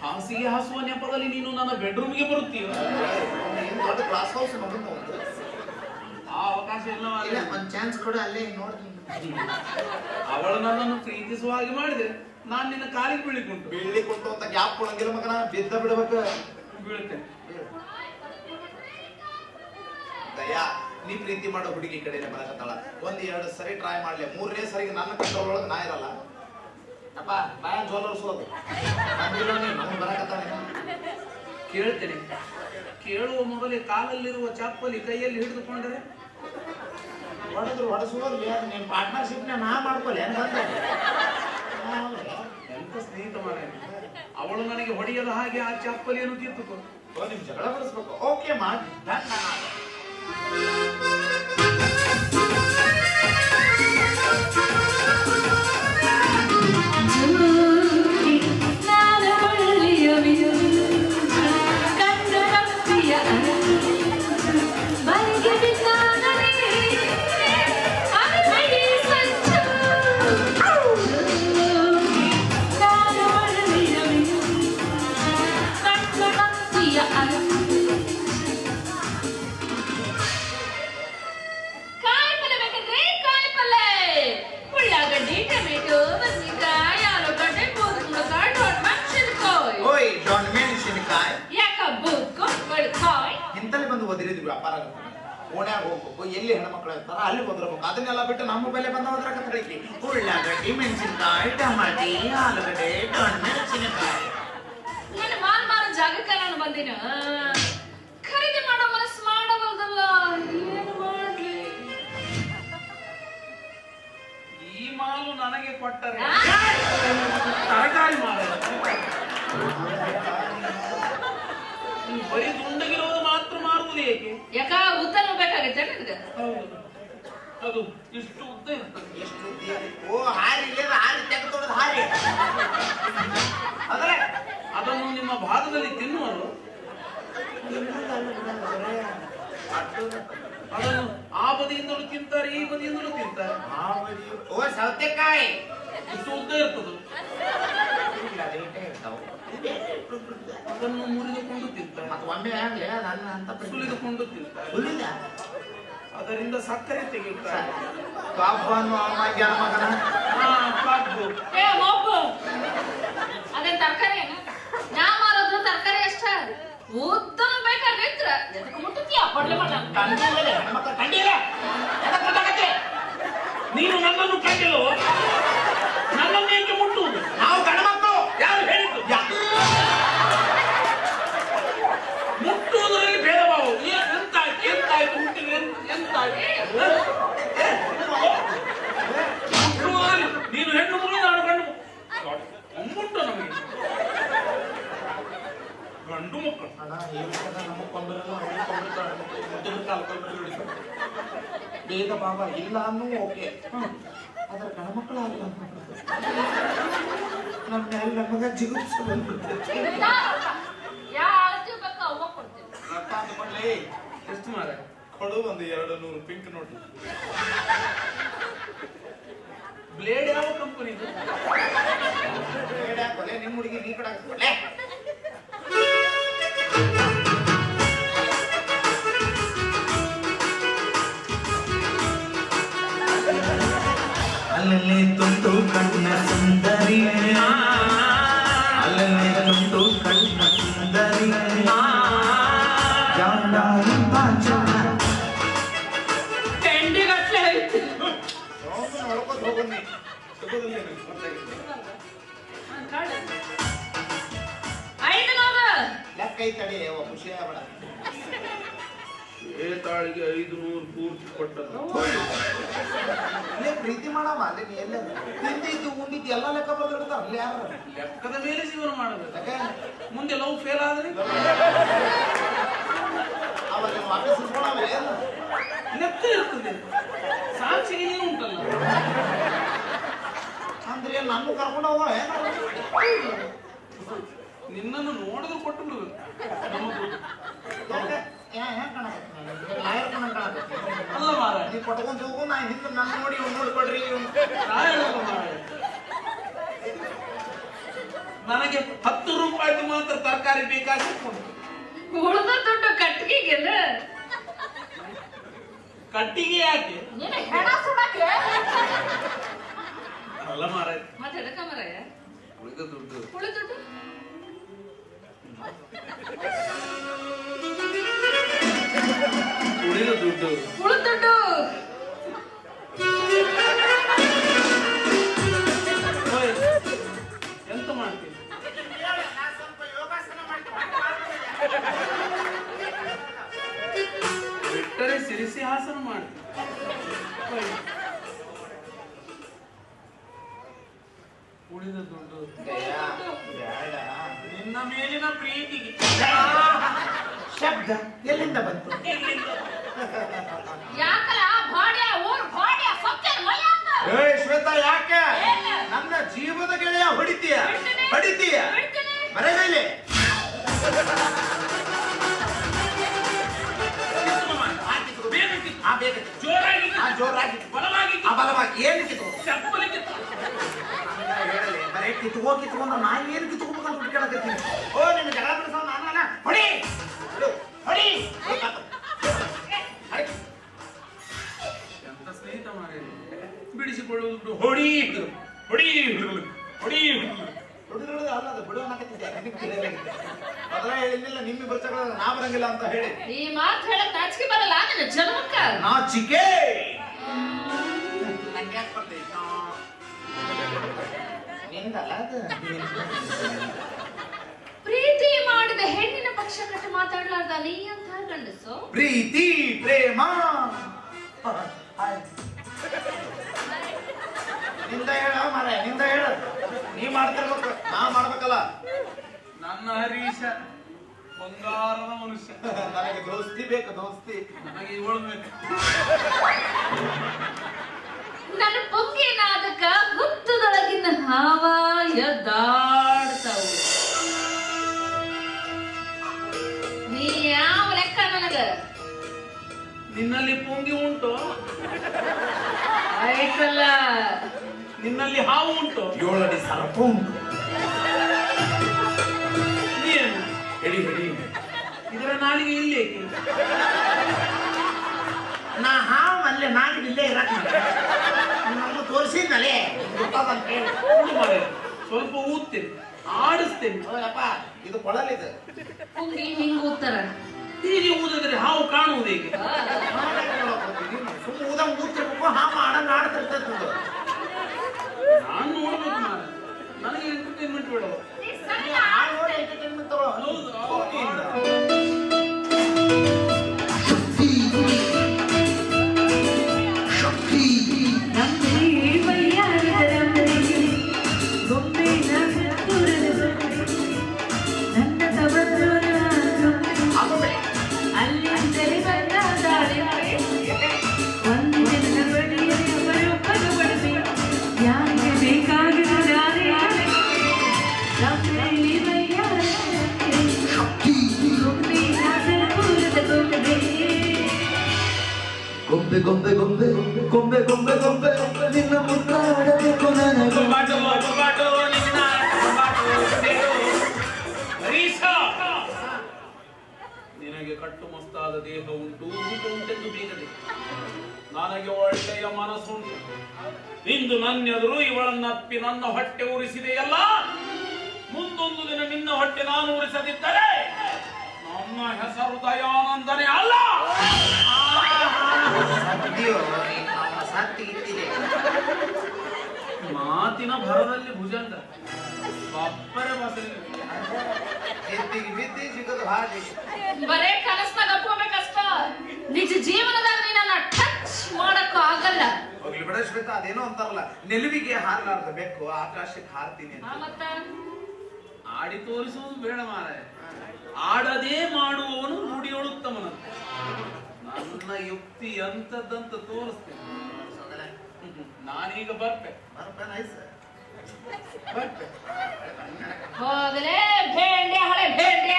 ಹಾಸಿಗೆ ಹಾಸುವ ನೆಪದಲ್ಲಿ ನೀನು ನನ್ನ ಬೆಡ್ರೂಮ್ಗೆ ಬರುತ್ತೀಯ? ದೊಡ್ಡ ಕ್ಲಾಸ್ ಹೌಸ್ ನೋಡುತ್ತ ಆ ಅವಕಾಶ ಇಲ್ಲ. ಒಂದ್ ಚಾನ್ಸ್ ಕೊಡು, ಅಲ್ಲೇ ನೋಡ್ತೀನಿ. ಅವಳು ನನ್ನನ್ನು ಪ್ರೀತಿಸುವ ಹಾಗೆ ಮಾಡಿದ್ರೆ ನಾನ್ ನಿನ್ನ ಕಾಲಿಗೆ ಬೀಳಿಕೊಂಡು ಬೀಳಿಕೊಂಡು ಅಂತ ಗ್ಯಾಪ್ ಕೊಡಂಗಿಲ್ಲ ಮಗನ, ಬಿದ್ದ ಬಿಡ್ಬೇಕು. ಬೀಳ್ತೇನೆ. ದಯಾ ನೀ ಪ್ರೀತಿ ಮಾಡೋ ಹುಡುಗಿ ಕಡೆನೆ ಬರಕತ್ತಾಳ. 1-2 ಸರಿ ಟ್ರೈ ಮಾಡ್ಲಿ, 3ನೇ ಸರಿಗೆ ನನ್ನ ಕಂಟ್ರೋಲ್ ಒಳಗೆ ನಾ ಇರಲ್ಲ. ಅಪ್ಪ ಬಾಯ ಜೋಲರ್ಸೋದು ನಮ್ಗೆ ಬರಕತ್ತಾಳೆ. ಕೇಳ್ತೇನೆ. ಕೇಳುವ ಮೊದಲೇ ಕಾಲಲ್ಲಿರುವ ಚಾಪ್ಪಲಿ ಕೈಯಲ್ಲಿ ಹಿಡಿದುಕೊಂಡರೆ ಹೊಡೆದ್ರು ಹೊಡೆಸೋದ್ಲಿ ಅದು ನಿನ್ ಪಾರ್ಟ್ನರ್ಶಿಪ್ನ ನಾ ಮಾಡ್ಕೊಲ್ಲ ಏನ್ ಬಂದೆ ಎಂತ ಸ್ನೇಹಿತ ಮಾರ, ಅವಳು ನನಗೆ ಹೊಡೆಯದ ಹಾಗೆ ಆ ಚಪ್ಪಲಿಯನ್ನು ಕಿತ್ತುಕೊ. ನಿಮ್ ಜಗಳ ಬಡಿಸ್ಬೇಕು. ಓಕೆ ಮಾಡಿ ಇಂತಲ್ಲಿ ಬಂದು ಒದರಿದ್ವಿ ವ್ಯಾಪಾರ ಓಣ್ಯಾಗ ಹೋಗ್ಬೇಕು, ಎಲ್ಲಿ ಹೆಣ್ಮಕ್ಳು ಇರ್ತಾರ ಅಲ್ಲಿ ಒದರ್ಬೇಕು. ಅದನ್ನೆಲ್ಲ ಬಿಟ್ಟು ನಮ್ಮ ಮೊಬೈಲ್ ಬಂದ ಒದ್ರಕತ್ತೈತಿ. ಉಳ್ಳಾಗಡ್ಡಿ, ಮೆಣಸಿನಕಾಯಿ, ಟಮಾಟಿ, ಆಲೂಗಡ್ಡೆ, ಮೆಣಸಿನಕಾಯಿ ಜಾಗಕ್ಕೆ ನಾನು ಬಂದಿನ ಖರೀದಿ ಮಾಡೋ ಮನಸ್ಸು ಮಾಡಬಹುದಲ್ಲ, ಏನು ಮಾಡ್ಲಿ? ಈ ಮಾಲು ನನಗೆ ಕೊಟ್ಟರೆ ತರಕಾರಿ ಮಾಲ ಬರೀ ದುಂಡಗಿರೋದು ಮಾತ್ರ ಮಾರುವುದು ಏಕೆ? ಯಾಕ ಉದ್ದ ಬೇಕಾಗೈತೆ ನಿನಗೆ? ಹೌದು, ಅದು ಇಷ್ಟು ಉದ್ದ ಇರ್ತದೆ. ಎಷ್ಟು ಓ ಹಾರಿ ಹಾರಿ ತೆಗೆದೊಡದು ಹಾರಿ ಆದರೆ ಅದನ್ನು ನಿಮ್ಮ ಭಾಗದಲ್ಲಿ ತಿನ್ನುವರು ಅದನ್ನು ಆ ಬದಿಯಿಂದಲೂ ತಿಂತಾರೆ, ಈ ಬದಿಯಿಂದಲೂ ತಿಂತಾರೆ. ಓ ಸೌತೆಕಾಯಿ ಇಷ್ಟು ಉದ್ದ ಇರ್ತದೆ, ಅದನ್ನು ಮುರಿದುಕೊಂಡು ತಿಂತಾರೆ, ಮತ್ತೆ ಒಮ್ಮೆ ಆಗ್ಲಿ ಅದನ್ನ ಅಂತ ಸುಲಿದುಕೊಂಡು ತಿಂತಾರೆ. ಸುಲಿದ ಅದರಿಂದ ಸಕ್ಕರೆ ತೆಗೆಯುತ್ತಾರೆ. ಕಾಪನ್ನು ಅಮ್ಮನ ಮಗನ ಕಬ್ಬು ಅದೇನ್ ತರಕಾರಿ ಏನ? ನಾ ಮಾರೋದು ತರಕಾರಿ ಅಷ್ಟ, ಉದ್ದನು ಬೇಕಾಗಿದ್ರ ಎದಕ್ಕೆ ಮುಟ್ಟುತ್ತೀಯ ಪಡ್ಲೆ ಮಾಡ ನೀನು ನನ್ನನ್ನು ಕಂಡಿಲ್ಲವೋ? ನನ್ನನ್ನು ಏಕೆ ಮುಟ್ಟುವುದು? ನಾವು ಗಂಡ ಮಕ್ಕಳು. ಯಾರು ಹೇಳಿದ್ದು? ಮುಟ್ಟುವುದರಲ್ಲಿ ಭೇದ ಭಾವ. ಎಂತಾಯ್ತು ಎಂತಾಯ್ತು ಮುಟ್ಟಿದ್ರೆ ಎಂತಾಯ್ತು? ಮುಟ್ಟುವುದರಲ್ಲಿ ನೀನು ಹೆಣ್ಣು ಮುಳು, ನಾನು ಗಂಡು ಮುಟ್ಟು ನಮಗೆ ಗಂಡು ಮಕ್ಕಳು. ಭೇದ ಭಾವ ಇಲ್ಲ ಅನ್ನೂ ಓಕೆ, ಆದ್ರೆ ಗಂಡ ಮಕ್ಕಳು ಆಗಲ್ಲ. ನಮ್ಮ ಮೇಲೆ ನಮಗ ಜಿಗುಪ್ಸೆ ಬಂದ್ಬಿಡ್ತೈತಿ. ಯಾ ಅಳತಿ ಬೇಕು ಅವ್ವ ಕೊಡ್ತೀನಿ. ರೊಕ್ಕ ಅಂತ ಕೊಡ್ಲಿ. ಎಷ್ಟು ಮಾರ ಕೊಡು ಒಂದು 200 ಪಿಂಕ್ ನೋಟ್. ಬ್ಲೇಡ್ ಯಾವ ಕಂಪನಿದು? ನಿಮ್ಮ ಹುಡುಗಿ ನೀ ಕಡೆ ಹಾಕ್ಸ್ಕೊಡ್ಲೆ. ಅಲ್ಲಲ್ಲಿ ತುಂಟು ಕಣ್ಣ ಸುಂದರಿ, ಅಲ್ಲಲ್ಲಿ ತುಂಟು ಕಣ್ಣ ಸುಂದರಿ, ಪೆಂಡಿಗಟ್ಲೆ ಐತಿ. ನೋಡ್ಕೊತ ಹೋಗಿ ಸಿಗೋದಿಲ್ಲ ಲೆಕ್ಕ ಐತಡಿ ಖುಷಿ ಆಗಬೇಡ. ತಾಳಿಗೆ 500 ಪೂರ್ತಿ ಕೊಟ್ಟದ್ದು. ಅಲ್ಲೇ ಪ್ರೀತಿ ಮಾಡಮ್ಮ, ಅಲ್ಲಿ ನೀ ಎಲ್ಲ ತಿಂದಿದ್ದು ಉಂಡಿದ್ದು ಎಲ್ಲ ಲೆಕ್ಕ ಬರ್ದಿಡ್ತಾರ ಅಲ್ಲಿ ಯಾರು ಲೆಕ್ಕದ ಮೇಲೆ ಜೀವನ ಮಾಡಬೇಕು. ಯಾಕೆ ಮುಂದೆ ಲವ್ ಫೇಲ್ ಆದ್ರೆ ಅವಾಗ ವಾಪಸ್ ಇಸ್ಕೊಳವೆ ಏನು ಲೆಕ್ಕ ಇರ್ತದೆ, ಸಾಕ್ಷಿಗೆ ನೀನು ಉಂಟಲ್ಲ. ಅಂದ್ರೆ ನನ್ನ ಕರ್ಕೊಂಡು ಹೋಗ ನಿನ್ನನ್ನು ನೋಡಿದ್ರು ಕೊಟ್ಟು ಅಲ್ಲ ಮಾರ, ನೀ ಕೊಟ್ಕೊಂಡ್ ಹೋಗು, ನಾ ಹಿಂದೆ ನನ್ನ ನೋಡಿ ನೋಡ್ಕೊಡ್ರಿ. ನನಗೆ 10 ರೂಪಾಯಿದು ಮಾತ್ರ ತರಕಾರಿ ಬೇಕಾಗಿತ್ತು. ಉಳ್ದ ದುಡ್ಡು ಕಟ್ಟಿಗೆಲ್ಲ ಕಟ್ಟಿಗೆ ಯಾಕೆ? ನೀನು ಹೆಣ ಸುಡಕ್ಕೆ ಅಲ್ಲ ಮಾರ, ಮತ್ತೆ ಎದಕ್ಕ ಮರಯ ಉಳಿದ ದುಡ್ಡು ಉಳಿದ ದುಡ್ಡು ಉಳಿದ ದುಡ್ಡು ಉಳಿದ ದುಡ್ಡು ಎಂತ ಮಾಡ್ತೀನಿ? ಬಿಟ್ಟರೆ ಸಿರಿಸಿ ಹಾಸನ ಮಾಡ್ತೀನಿ. ಉಳಿದ ದುಡ್ಡು ದಯಾ, ಬೇಡ. ನಿನ್ನ ಮೇಲಿನ ಪ್ರೀತಿಗೆ ಶಬ್ದ ಎಲ್ಲಿಂದ ಬಂತು? ಯಾಕಲ್ಲ ಭಾಡ್ಯ ಊರ್ ಭಾಡ್ಯ ಸತ್ಯ ಮಯ ಅಂತ ಏ ಶ್ವೇತಾ, ಯಾಕೆ ಏನು? ನನ್ನ ಜೀವದ ಗೆಳೆಯ ಹೊಡಿತೀಯ ಬಿಡ್ತೀನಿ. ಹೊಡಿತೀಯ ಬಿಡ್ತೀನಿ. ಬರ ಮೇಲೆ ಬೇಗ ಕಿತ್ತು. ಆ ಬೇಗ ಜೋರಾಗಿ ಆ ಜೋರಾಗಿ ಬಲವಾಗಿ ಆ ಬಲವಾಗಿ ಏನು ಕಿತ್ತು ಚಪ್ಪಲಿ ಕಿತ್ತು. ಹೇಳಲಿ ಬರೇ ಕಿತ್ಕೊಂಡ್ರೆ ನಾ ಏನು ಕಿತ್ಕೊಂಡ್ಬೇಕಂತ ಹುಡುಕಾಡಕತ್ತೀನಿ. ಓ ನಿನ್ನ ಜಗಳ ಬಿಡಿಸೋ ನಾನಲ್ಲ. ಹೊಡಿ ಹೊಡಿ, ಹೊಡಿ. ಎಂತ ಸ್ನೇಹಿತ ಮಾರೇ ಬಿಡಿಸಿಕೊಳ್ಳುವುದು ಹೊಡಿ ಹೊಡಿ ಹೊಡಿ ಹುಡುಗರು ಅಲ್ಲ, ಅದು ಬಿಡು ಅನ್ನಕತ್ತಿದ್ದೆ. ನಿನಗೆ ತಿಳಿಯಲಾಗಿದೆ. ಮೊದಲೇ ಹೇಳಿದ್ನಿಲ್ಲ ನಿಮ್ಮಿಬ್ಬರ ಜಗಳ ನಾ ಬರಂಗಿಲ್ಲ ಅಂತ ಹೇಳಿ. ಈ ಮಾತು ಹೇಳಕ್ ನಾಚಿಕೆ ಬರಲ್ಲ ನನ್ನ ಜನ್ಮಕ್ಕ ನಾಚಿಕೆ ನಂಗೆ ಯಾಕೆ ಬರ್ತೈತೆ? ನಿಂದಲ್ಲ ಅದು. ಪ್ರೀತಿ ಮಾಡಿದ ಹೆಣ್ಣಿನ ಪಕ್ಷ ಕಟ್ಟಿ ಮಾತಾಡ್ಲಾರ್ದ ನೀ ಅಂತ ಗಂಡಸು ಪ್ರೀತಿ ಪ್ರೇಮ ನಿಂದ ಹೇಳ ಮಾರ, ನಿಂದ ಹೇಳ. ನೀ ಮಾಡ್ತಿರ್ಬೇಕು, ನಾ ಮಾಡ್ಬೇಕಲ್ಲ. ನನ್ನ ಹರೀಶ ಬಂಗಾರದ ಮನುಷ್ಯ. ನನಗೆ ದೋಸ್ತಿ ಬೇಕು, ದೋಸ್ತಿ. ನನಗೆ ಇವಳು ಬೇಕು. ನನ್ನ ಪೊಂಗಿನಾದಕ್ಕ ಹುತ್ತದೊಳಗಿನ ಹಾವ ಎದ್ದಾಡ್ತಾವು ನೀ ಯಾವ ಲೆಕ್ಕ ನನಗ ನಿನ್ನಲ್ಲಿ ಪೊಂಗಿ ಉಂಟು, ಆಯ್ತಲ್ಲ ನಿನ್ನಲ್ಲಿ ಹಾವು ಉಂಟು, 7 ಅಡಿ ಸರ್ಪ ಉಂಟು. ನೀನು ಹಿಡಿ ಹಿಡಿ ಇದರ ನಾಲಿಗೆ ಇಲ್ಲಿ ಏಕೆ? ನಾ ಹಾವು ಅಲ್ಲೇ ನಾನು ಇಲ್ಲೇ ಇರಕ್ ನಮ್ಮ ತೋರಿಸಿದ್ನಲ್ಲೇ ಗೊತ್ತಾದಂತ ಹೇಳಿ. ನೋಡು ಮಾರ್ರೆ, ಸ್ವಲ್ಪ ಊದ್ತೇನೆ, ಆಡಿಸ್ತೇನೆ. ಅಪ್ಪ ಇದು ಕೊಳಲಿದೆ. ಪೊಂಗಿ ಹಿಂಗ ಉತ್ತರ ಹೀಗೆ ಊದಿದ್ರೆ ಹಾವು ಕಾಣುವುದು ಹೇಗೆ? ಸುಮ್ಮ ಊದ ಊದ್ತಿರ್ಬೇಕು, ಹಾವು ಆಡಂಗ ಆಡ್ತಿರ್ತೈತೆ. ನಾನು ನೋಡ್ಬೇಕು ಮಾರ, ನನಗೆ ಎಂಟರ್ಟೈನ್ಮೆಂಟ್ ಬೇಡ. ನೋಡಿ ಎಂಟರ್ಟೈನ್ಮೆಂಟ್ ತಗೊಳ್ಳೋ. ಹೌದು. ಗೊಂಬೆ ಗೊಂಬೆ ಗೊಂಬೆ ಗೊಂಬೆ ಗೊಂಬೆ ಗೊಂಬೆ ನಿನ್ನ ಮುದ್ದಾಡಬೇಕು ನನಗೆ. ನಿನಗೆ ಕಟ್ಟುಮಸ್ತಾದ ದೇಹ ಉಂಟು, ರೂಪ ಉಂಟೆಂದು ಬೇಗದೆ. ನನಗೆ ಒಳ್ಳೆಯ ಮನಸ್ಸುಂಟು. ಇಂದು ನನ್ನೆದುರು ಇವಳನ್ನಪ್ಪಿ ನನ್ನ ಹೊಟ್ಟೆ ಉರಿಸಿದೆಯಲ್ಲ, ಮುಂದೊಂದು ದಿನ ನಿನ್ನ ಹೊಟ್ಟೆ ನಾನು ಉರಿಸದಿದ್ದರೆ ನನ್ನ ಹೆಸರು ದಯಾನಂದನೇ ಅಲ್ಲ. ಮಾತಿನ ಭರದಲ್ಲಿ ಭುಜಂಗ ಬಪ್ಪರೆ ಬಸರಿ ಬಿದ್ದಿ ಸಿಗೋದು ಹಾಗೆ. ಬರೇ ಕನಸ್ನಾಗ ಅಪ್ಕೋಬೇಕಷ್ಟ, ನಿಜ ಜೀವನದಾಗ ನೀನನ್ನ ಟಚ್ ಮಾಡಕ್ಕೂ ಆಗಲ್ಲ. ಹೋಗ್ಲಿ ಬಿಡ ಶ್ವೇತಾ, ಅದೇನೋ ಅಂತಾರಲ್ಲ, ನೆಲುವಿಗೆ ಹಾರಲಾರ್ದ ಬೆಕ್ಕು ಆಕಾಶಕ್ಕೆ ಹಾರ್ತೀನಿ ಅಂತ. ಮತ್ತ ಆಡಿ ತೋರಿಸುವುದು ಬೇಡ ಮಾರಾಯ, ಆಡದೇ ಮಾಡುವವನು ನುಡಿಯೊಳುತ್ತಮನಂತ. ನನ್ನ ಯುಕ್ತಿ ಎಂತದ್ದಂತ ತೋರಿಸ್ತೇನೆ. ನಾನೀಗ ಬರ್ಪೆ. ಹೋಗಲೇ ಭೇಂಡೆ ಹಳೆ ಭೇಂಡೆ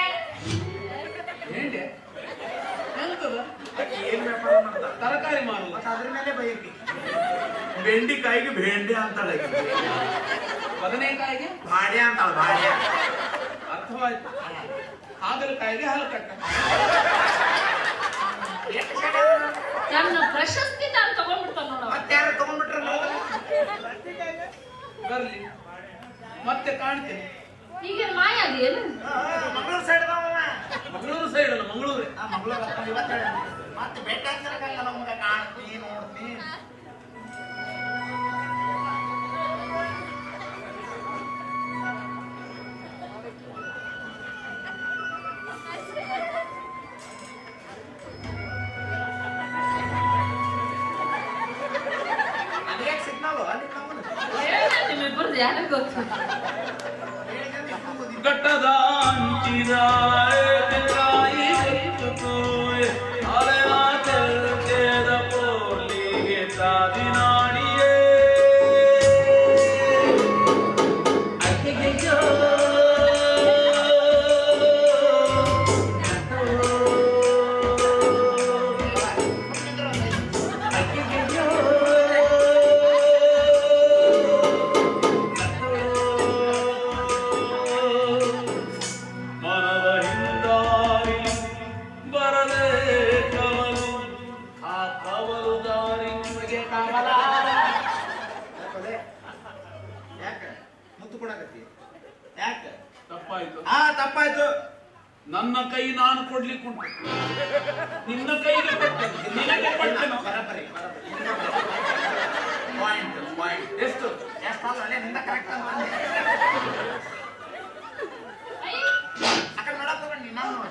ಹೇಳಿ ಎಂತದ? ಏನ್ ವ್ಯಾಪಾರ ಮಾಡ್ತಾರ? ತರಕಾರಿ ಮಾರುದು. ಮತ್ತೆ ಅದ್ರ ಮೇಲೆ ಬೈಕಿ. ಬೆಂಡಿಕಾಯಿಗೆ ಭೇಂಡೆ ಅಂತಾಳೆ, ಬದನೆಕಾಯಿಗೆ ಬಾಡ್ಯ ಅಂತಾಳ, ಬಾಡ್ಯ. ಅರ್ಥವಾಯ್ತು. ಹಾಗಲಕಾಯಿಗೆ ಹಲಕಟ್ಟ. ನನ್ನ ಪ್ರಶಸ್ತಿ ನಾನು ತಗೊಂಡ್ಬಿಡ್ತಾನ ನೋಡ. ಮತ್ತೆ ಯಾರು ತಗೊಂಡ್ಬಿಟ್ರಲ್ಲ? ಬರ್ಲಿ, ಮತ್ತೆ ಕಾಣ್ತೇನೆ. ಈಗ ಮಾಯ ಅದೇನು? ಮಂಗಳೂರು ಸೈಡ್ ಮಂಗಳೂರು ಸೈಡ್ ಅಲ್ಲ, ಮಂಗಳೂರೇ. ಮಂಗಳೂರು ಇವತ್ತು ಮತ್ತೆ ಬೇಕಾಗ್ತಿರಲ್ಲ ನಮ್ಗೆ ಕಾಣ್ತೀನಿ ನೋಡ್ತೀನಿ. ಯಾರಿಗ್ ಗೊತ್ತು ಘಟ್ಟದ ಅಂಚಿದ ತಾಯಿ ಗೊತ್ತುಕೋಯ್ ಅಲೆನ ತೆಲ್ಕೆದ ಪೋಲಿಗೆ ತಾದಿನಾಡಿಯೇ ಅಯ್ಯಯ್ಯೋ ಮನದ ಹಿಂದಾರಿ ಬರಲೇ ಕವಲು ಆ ಕವಲು ದಾರಿ ನಿಮಗೆ ಕಮಲ ಯಾಕೆ ಮುತ್ತು ಕೊಡಕತ್ತಿ ಯಾಕೆ ತಪ್ಪಾಯ್ತು ತಪ್ಪಾಯ್ತು ನನ್ನ ಕೈ ನಾನು ಕೊಡ್ಲಿಕ್ಕುಂಟು ನಿನ್ನ ಕೈಗೆ ಕೊಟ್ಟೆ ನಿನಗೆ ಕೊಟ್ಟೆನು ಬರಬರಿ ಪಾಯಿಂಟ್ ಎಷ್ಟು ಅಲ್ಲೇ ನಿಂದ ಕರೆಕ್ಟ್ ಅಂತ ಅಂದೆ. ಆ ಕಡೆ ನೋಡಕ್ ಹೋಗ್ಬೇಡಿ ನಾನು ನೋಡು.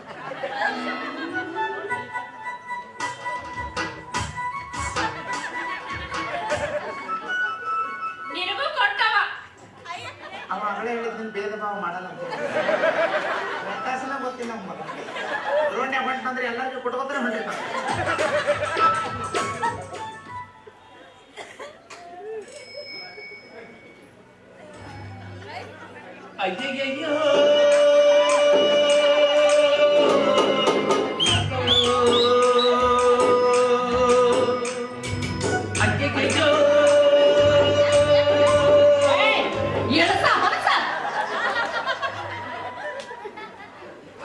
ನಿನಗೂ ಕೊಟ್ಟವ ಅವ ಆಗಲೇ ಹೇಳಿದ್ ಭೇದ ಭಾವ ಮಾಡಲ್ಲ ಅಂತ ವ್ಯತ್ಯಾಸನ ಗೊತ್ತಿಲ್ಲ ನಮ್ಮ ರೋಡ್ನ್ಯಾಗ ಹೊಂಟಂದ್ರೆ ಎಲ್ಲರಿಗೂ ಕೊಟ್ಕೋತಾರೆ ಹೊಂಟಿರ್ತಾರೆ ಅಯ್ಯಯ್ಯೋ ಅಯ್ಯಯ್ಯೋ ಎಳಸ ಹೊಲಸ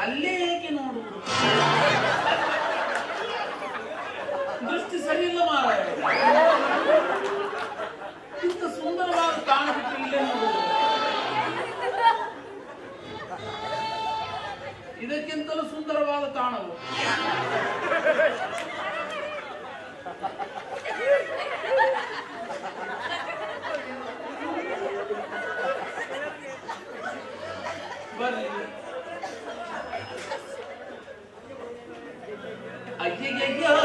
ಅಲ್ಲೇ ಏಕೆ ನೋಡುವುದು ದೃಷ್ಟಿ ಸರಿಯಿಲ್ಲ ಮಾರಾಯ ಇಂಥ ಸುಂದರವಾದ ಕಾಣಬಿಟ್ಟು ಇಲ್ಲೇ ನೋಡುವುದು ಇದಕ್ಕಿಂತಲೂ ಸುಂದರವಾದ ತಾಣವು ಬರ್ಲಿ ಅಯ್ಯಯ್ಯೋ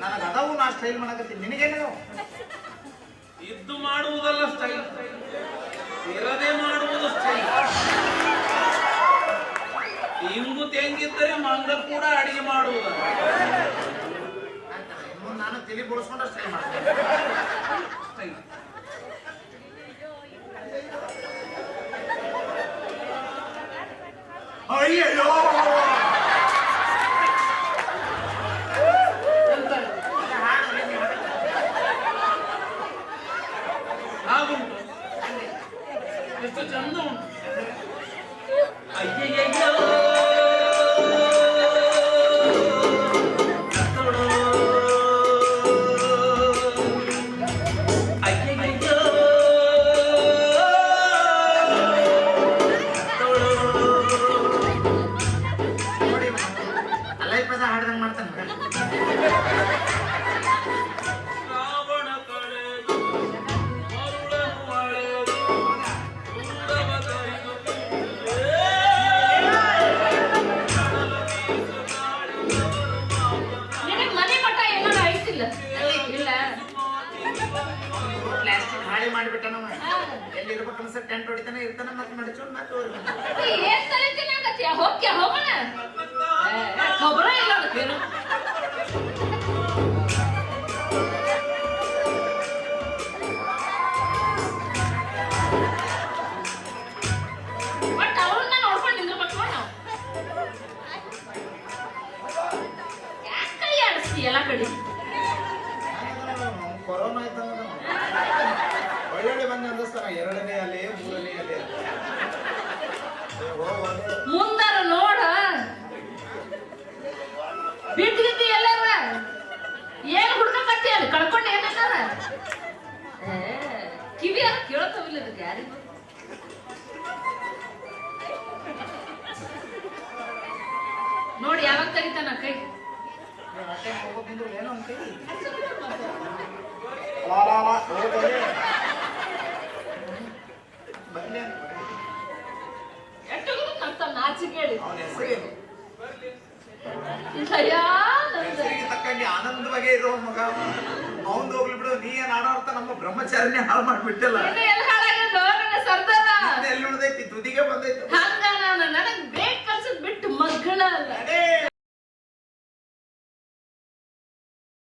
ನನಗೆ ಅದಾವು ನಾ ಸ್ಟೈಲ್ ಮಾಡಕತ್ತೀನಿ ನಿನಗೇನದಾವು ಇದ್ದು ಮಾಡುವುದಲ್ಲ ಸ್ಟೈಲ್ ಇರದೆ ಮಾಡುವುದು ಸ್ಟೈಲ್ ಇಂಗು ತೆಂಗಿದ್ದರೆ ಮಂಗ ಕೂಡ ಅಡಿಗೆ ಮಾಡುವುದಲ್ಲ ನಾನು ತಲೆ ಬೋಳಿಸ್ಕೊಂಡ್ರೆ ಸ್ಟೈಲ್ ಮಾಡ್ತೀನಿ ಸ್ಟೈಲ್ ಅಯ್ಯಯ್ಯೋ ಹಾಗುಂಟು ಎಷ್ಟು ಚಂದ ಉಂಟು ಅಯ್ಯಯ್ಯೋ ಅಯ್ಯಯ್ಯೋ ನೋಡಿ ಅಲ್ಲೈ ಪದ ಹಾಡ್ದಂಗ್ ಮಾಡ್ತಾನೆ ರಾವಣ ಕಳೆದು ಮರುಳನು ಅಳೆದು ದೂರವ ಕೈದು ನಿನಗ್ ಮನೆ ಮಠ ಏನಾರ ಐತಿಲ್ಲ ಇಲ್ಲ ಪ್ಲಾಸ್ಟಿಕ್ ಹಾಳಿ ಮಾಡಿಬಿಟ್ಟ ನಮ್ಮ ಎಲ್ಲಿ ಇರ್ಬೇಕನ್ನ ಸರ್ ಟೆಂಟ್ ಹೊಡಿತಾನೆ ಇರ್ತಾನೆ ಮತ್ತೆ ನಡಿಚೋಡ್ ಮತ್ತೆ ಏನ್ ತಲೆ ತಿನ್ನಾಕತ್ತೀಯ ಹೋಗ್ಯ ಹೋಗೋಣ ಖಬರ ಇಲ್ಲ ಅದಕ್ಕೇನು ಬಟ್ ಅವ್ರನ್ನ ನೋಡ್ಕೊಂಡು ನಿಂದ್ರಬೇಕು ನಾವು ಯಾಕೆ ಕೈ ಆಡಿಸ್ತಿ ಎಲ್ಲ ಕಡೆ ಕೊರೋನಾ ಆಯ್ತಂದ್ರೆ ಒಳ್ಳೊಳ್ಳೆ ಮಂದಿ ಅಂದಿಸ್ತಾರ 2ನೇ ಅಲೆ 3ನೇ ಅಲೆ ಮುಂದಾರ ನೋಡ ಬಿಟ್ಟಿದ್ದಿ ಎಲ್ಲಾರ ಏನ್ ಹುಡ್ಕಕತ್ತಿ ಅಲ್ಲಿ ಕಳ್ಕೊಂಡು ಏನಾರ ಕಿವಿ ಯಾರು ಕೇಳತ್ತವಿಲ್ಲ ಇದಕ್ಕೆ ಯಾರಿಗೂ ನೋಡಿ ಯಾವಾಗ ತೆಗಿತಾನ ಕೈ ಏನೋ ಒಂದು ಕೈ ಎಷ್ಟು ಅಂತ ನಾಚಿಕೇಳಿ ಅವನ ಹೆಸರೇನು? ದಯಾ ಹೆಸರಿಗೆ ತಕ್ಕಂಗೆ ಆನಂದವಾಗೇ ಇರೋ ಮಗ ಅವಂದು ಹೋಗ್ಲಿ ಬಿಡು. ನೀ ಏನ್ ಆಡೋರ್ತ ನಮ್ಮ ಬ್ರಹ್ಮಚಾರಿನೇ ಹಾಳು ಮಾಡ್ಬಿಟ್ಟಲ್ಲ. ಎಲ್ಲಿ ಹಾಳಾಗದು ನನ್ನ ಸರ್ದಾರ ಎಲ್ಲಿ ಉಳ್ದೈತಿ? ತುದಿಗೆ ಬಂದೈತಿ. ಹಂಗ ನಾನು ನನಗ್ ಬೇಕ್ ಕಲ್ಸದ್ ಬಿಟ್ಟು ಮಗಳ ಅಲ್ಲ. ಅದೇ